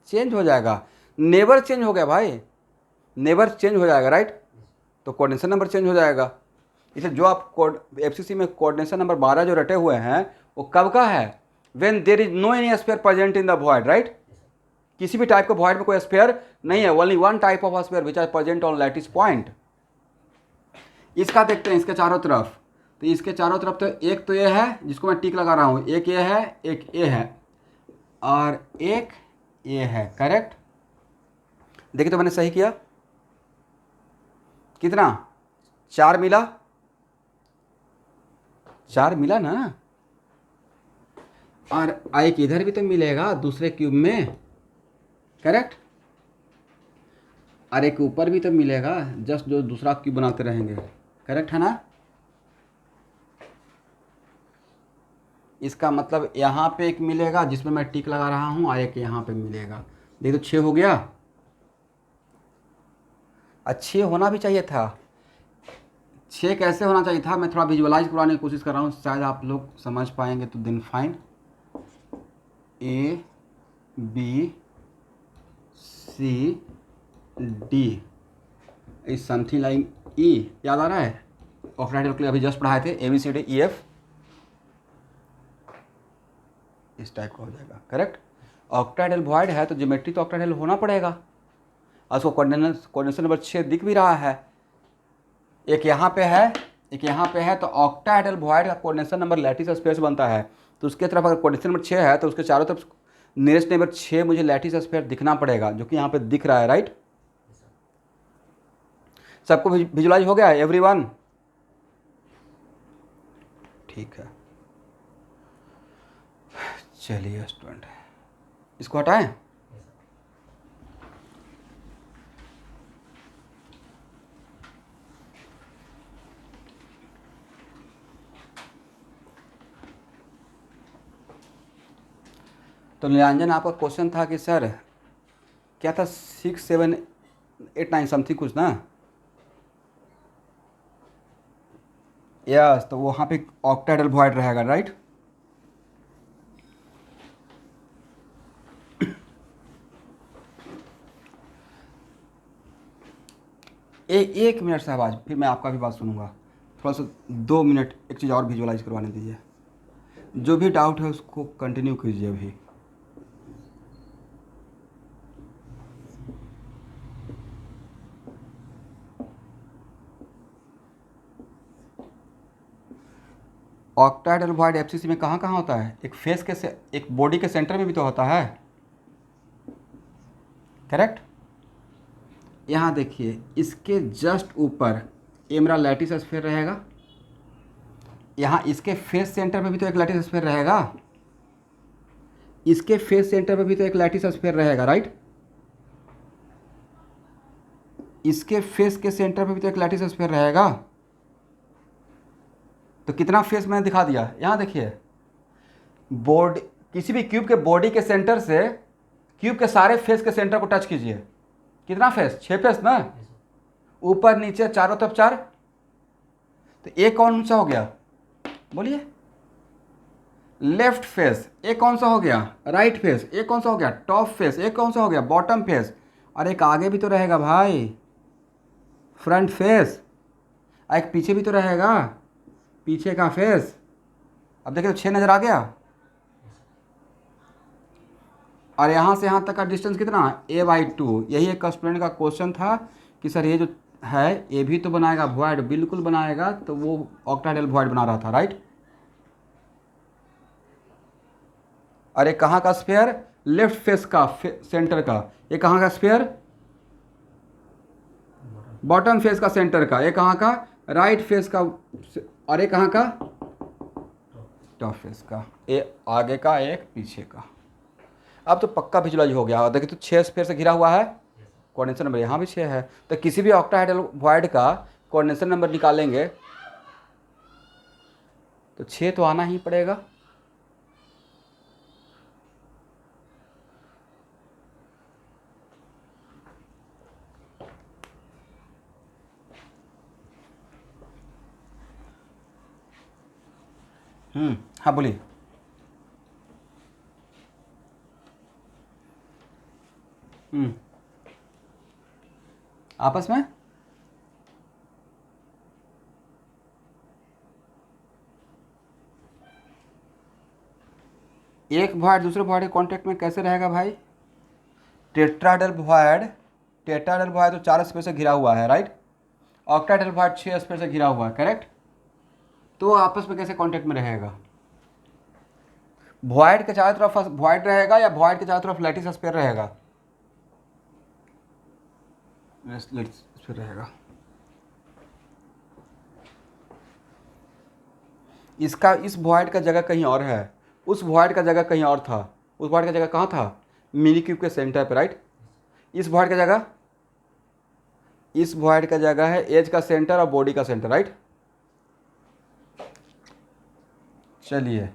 चेंज हो जाएगा, नेबर चेंज हो गया भाई, नेबर चेंज हो जाएगा, राइट। तो कोऑर्डिनेशन नंबर चेंज हो जाएगा। इसलिए जो आप एफसीसी में कोऑर्डिनेशन नंबर 12 जो रटे हुए हैं वो कब का है? When there is no any sphere present in the void, right. किसी भी टाइप का वॉइड में कोई स्फीयर नहीं है, only one type of sphere which are present on lattice point. इसका देखते हैं, इसके चारों तरफ, तो इसके चारों तरफ तो एक तो ये है जिसको मैं टिक लगा रहा हूँ, एक ये है, एक ये है, और एक ये है, करेक्ट। देखिए तो मैंने सही किया, कितना? 4 मिला, 4 मिला ना। और एक इधर भी तो मिलेगा दूसरे क्यूब में, करेक्ट। और एक ऊपर भी तो मिलेगा, जस्ट जो दूसरा क्यूब बनाते रहेंगे, करेक्ट है ना। इसका मतलब यहाँ पे एक मिलेगा जिसमें मैं टिक लगा रहा हूँ, और एक यहाँ पे मिलेगा। देखो 6 हो गया। अच्छे होना भी चाहिए था। 6 कैसे होना चाहिए था, मैं थोड़ा विजुअलाइज करवाने की कोशिश कर रहा हूँ, शायद आप लोग समझ पाएंगे तो दिन fine. A B C D is something like ई, याद आ रहा है? ऑक्टाहेड्रल के लिए अभी जस्ट पढ़ाए थे, A B C D E F, इस टाइप का हो जाएगा, करेक्ट। ऑक्टाहेड्रल वॉइड है तो ज्योमेट्री तो ऑक्टाहेड्रल होना पड़ेगा, और उसको कोऑर्डिनेशन नंबर 6 दिख भी रहा है, एक यहाँ पे है, एक यहाँ पे है, तो ऑक्टाहेड्रल वॉइड का कोऑर्डिनेशन नंबर लैटिस स्फीयर से बनता है। तो उसके तरफ अगर कोऑर्डिनेशन नंबर 6 है तो उसके चारों तरफ नियरेस्ट नेबर 6 मुझे लैटिस स्फीयर दिखना पड़ेगा, जो कि यहाँ पे दिख रहा है, राइट। सबको विजुलाइज हो गया एवरीवन? ठीक है, चलिए स्टूडेंट इसको हटाएं। तो निरंजन आपका क्वेश्चन था कि सर क्या था, 6 7 8 9 समथिंग कुछ ना, यस। तो वहाँ पे ऑक्टाहेड्रल वॉइड रहेगा, राइट। एक मिनट से आवाज़, फिर मैं आपका भी बात सुनूंगा। थोड़ा सा 2 मिनट एक चीज़ और विजुअलाइज करवाने दीजिए। जो भी डाउट है उसको कंटिन्यू कीजिए अभी। ऑक्टाहेड्रल वॉइड एफसीसी में कहाँ कहाँ होता है? एक फेस के से एक बॉडी के सेंटर में भी तो होता है, करेक्ट। यहाँ देखिए, इसके जस्ट ऊपर ये मेरा लैटिस स्फीयर रहेगा, यहाँ इसके फेस सेंटर में भी तो एक लैटिस स्फीयर रहेगा, इसके फेस सेंटर में भी तो एक लैटिस स्फीयर रहेगा, राइट। इसके फेस के सेंटर में भी तो एक लैटिस स्फीयर रहेगा। तो कितना फेस मैंने दिखा दिया, यहाँ देखिए बोर्ड, किसी भी क्यूब के बॉडी के सेंटर से क्यूब के सारे फेस के सेंटर को टच कीजिए, कितना फेस, 6 फेस ना, ऊपर नीचे चारों तरफ 4। तो ये कौन सा हो गया, बोलिए, लेफ्ट फेस। एक कौन सा हो गया, राइट फेस। एक कौन सा हो गया, टॉप फेस। एक कौन सा हो गया, बॉटम फेस। और एक आगे भी तो रहेगा भाई, फ्रंट फेस। एक पीछे भी तो रहेगा, पीछे का फेस। अब देखिए तो 6 नज़र आ गया। और यहाँ से यहाँ तक का डिस्टेंस कितना, a/2। यही एक स्टूडेंट का क्वेश्चन था कि सर ये जो है ये भी तो बनाएगा वॉइड, बिल्कुल बनाएगा। तो वो ऑक्टाहेड्रल वॉइड बना रहा था, राइट। और ये कहाँ का स्फीयर, लेफ्ट फेस का सेंटर का। ये कहाँ का स्फीयर, बॉटम फेस का सेंटर का। ये कहाँ का, राइट फेस का। और ये कहाँ का, टॉप फेस का। ये आगे का, एक पीछे का। अब तो पक्का विजुअलाइज हो गया। देखिए तो 6 स्फीयर से घिरा हुआ है, कोऑर्डिनेशन नंबर यहाँ भी 6 है। तो किसी भी ऑक्टाहेड्रल वॉइड का कोऑर्डिनेशन नंबर निकालेंगे तो 6 तो आना ही पड़ेगा। हाँ बोलिए। आपस में एक वॉइड दूसरे वॉइड के कांटेक्ट में कैसे रहेगा भाई, टेट्राहेड्रल वॉइड। टेट्राहेड्रल वॉइड तो 4 स्पेस से घिरा हुआ है, राइट। ऑक्टाहेड्रल वॉइड 6 स्पेस से घिरा हुआ है, करेक्ट। तो आपस में कैसे कांटेक्ट में रहेगा, वॉइड के चारों तरफ वॉइड रहेगा या वॉइड के चारों तरफ लैटिस स्फीयर रहेगा, लैटिस स्फीयर रहेगा। इसका, इस वॉइड का जगह कहीं और है, उस वॉइड का जगह कहीं और था। उस वॉइड का जगह कहाँ था, मिनी क्यूब के सेंटर पे, राइट। इस वॉइड का जगह, इस वॉइड का जगह है एज का सेंटर और बॉडी का सेंटर, राइट। चलिए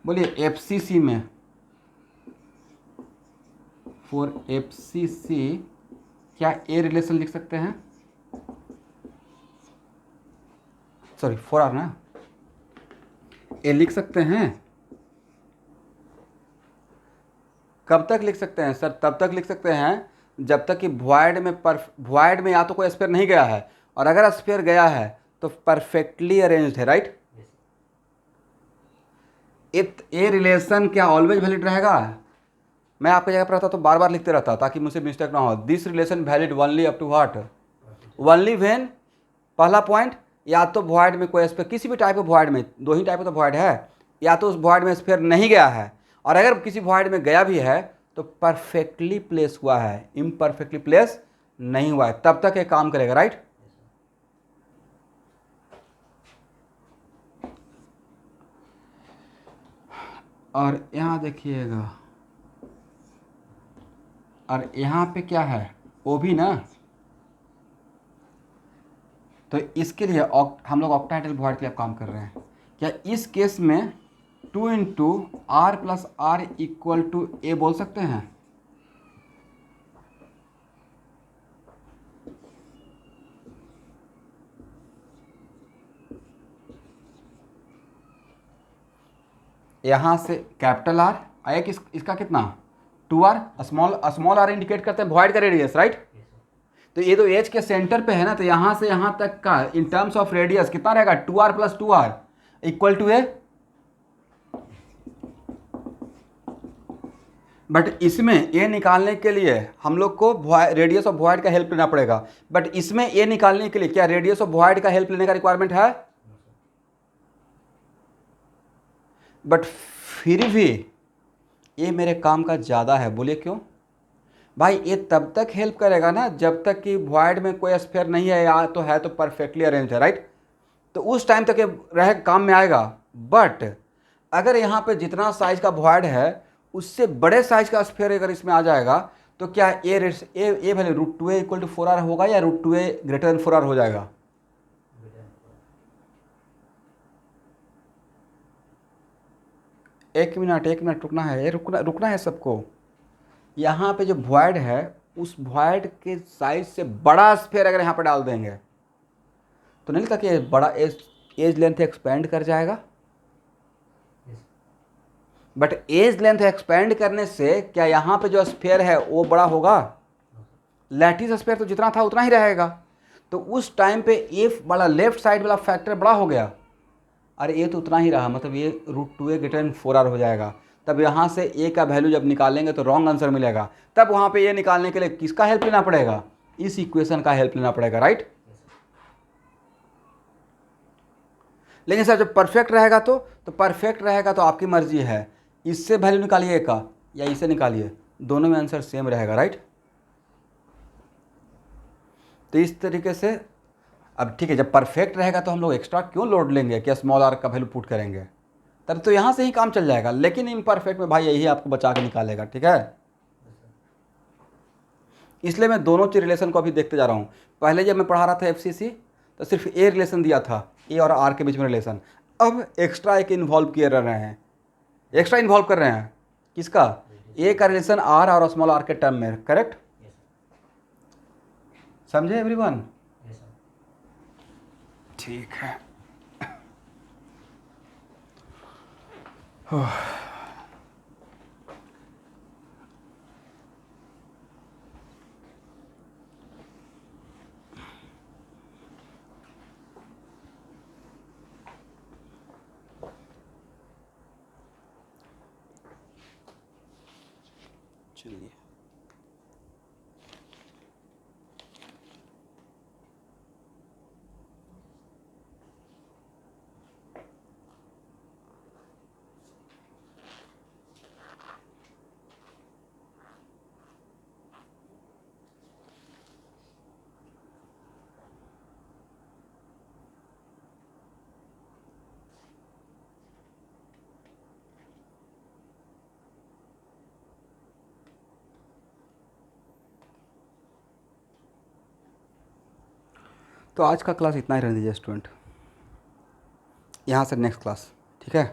बोलिए एफसीसी में, फॉर एफसीसी क्या ए रिलेशन लिख सकते हैं, सॉरी 4R ना, ए लिख सकते हैं। कब तक लिख सकते हैं सर, तब तक लिख सकते हैं जब तक कि वॉइड में या तो कोई स्फीयर नहीं गया है, और अगर स्फीयर गया है तो परफेक्टली अरेंज्ड है, राइट। ए रिलेशन क्या ऑलवेज वैलिड रहेगा, मैं आपकी जगह पर रहता तो बार बार लिखते रहता ताकि मुझसे मिस्टेक ना हो। This relation valid only up to what, only when, पहला पॉइंट, या तो वॉइड में कोई स्फीयर, किसी भी टाइप ऑफ वॉइड में, 2 ही टाइप ऑफ वॉइड है, या तो उस वॉइड में स्फीयर नहीं गया है, और अगर किसी वॉइड में गया भी है तो परफेक्टली प्लेस हुआ है, इम्परफेक्टली प्लेस नहीं हुआ है, तब तक ये काम करेगा, राइट। और यहाँ देखिएगा, और यहाँ पे क्या है, ओ भी ना। तो इसके लिए हम लोग ऑक्टाहेड्रल वॉइड के लिए काम कर रहे हैं। क्या इस केस में 2 into R plus R equal to ए बोल सकते हैं, यहाँ से कैपिटल R आया कि इसका कितना 2R, स्मॉल r इंडिकेट करते हैं वॉइड का रेडियस, राइट। तो ये तो एज के सेंटर पे है ना, तो यहाँ से यहाँ तक का इन टर्म्स ऑफ रेडियस कितना रहेगा, 2R plus 2R equal to A. But इसमें ए निकालने के लिए हम लोग को रेडियस ऑफ वॉइड का हेल्प लेना पड़ेगा। बट इसमें ए निकालने के लिए क्या रेडियस ऑफ वॉइड का हेल्प लेने का रिक्वायरमेंट है, बट फिर भी ये मेरे काम का ज़्यादा है। बोलिए क्यों भाई, ये तब तक हेल्प करेगा ना जब तक कि वॉइड में कोई स्फीयर नहीं है, या तो है तो परफेक्टली अरेंज है, राइट। तो उस टाइम तक ये रह काम में आएगा। बट अगर यहाँ पे जितना साइज का वॉइड है उससे बड़े साइज का स्फीयर अगर इसमें आ जाएगा तो क्या ए वैल्यू √2a = 4r होगा या √2a > 4r हो जाएगा? एक मिनट रुकना है, ये रुकना है सबको। यहाँ पे जो वॉइड है उस वॉइड के साइज से बड़ा स्फीयर अगर यहाँ पर डाल देंगे तो नहीं लगता कि बड़ा एज लेंथ एक्सपेंड कर जाएगा? बट एज लेंथ एक्सपेंड करने से क्या यहाँ पे जो स्फीयर है वो बड़ा होगा? लैटिस स्फीयर तो जितना था उतना ही रहेगा। तो उस टाइम पे ए वाला लेफ्ट साइड वाला फैक्टर बड़ा हो गया, अरे ये तो उतना ही रहा, मतलब ये √2a > 4r हो जाएगा। तब यहाँ से ए का वैल्यू जब निकालेंगे तो रॉन्ग आंसर मिलेगा। तब वहाँ पे ये निकालने के लिए किसका हेल्प लेना पड़ेगा? इस इक्वेशन का हेल्प लेना पड़ेगा, राइट? लेकिन सर जब परफेक्ट रहेगा तो परफेक्ट रहेगा तो आपकी मर्जी है, इससे वैल्यू निकालिए का या इसे निकालिए, दोनों में आंसर सेम रहेगा, राइट? तो इस तरीके से अब ठीक है, जब परफेक्ट रहेगा तो हम लोग एक्स्ट्रा क्यों लोड लेंगे कि स्मॉल आर का वैल्यू पुट करेंगे, तब तो यहाँ से ही काम चल जाएगा। लेकिन इम्परफेक्ट में भाई यही आपको बचा के निकालेगा, ठीक है? इसलिए मैं दोनों चीज रिलेशन को अभी देखते जा रहा हूँ। पहले जब मैं पढ़ा रहा था FCC तो सिर्फ ए रिलेशन दिया था, ए और आर के बीच में रिलेशन। अब एक्स्ट्रा एक इन्वॉल्व किए रह रहे हैं, एक्स्ट्रा इन्वॉल्व कर रहे हैं किसका? ए का रिलेशन आर और स्मॉल आर के टर्म में, करेक्ट? समझे एवरीवन? ठीक है। चलिए तो आज का क्लास इतना ही रहने दीजिए स्टूडेंट, यहाँ से नेक्स्ट क्लास, ठीक है?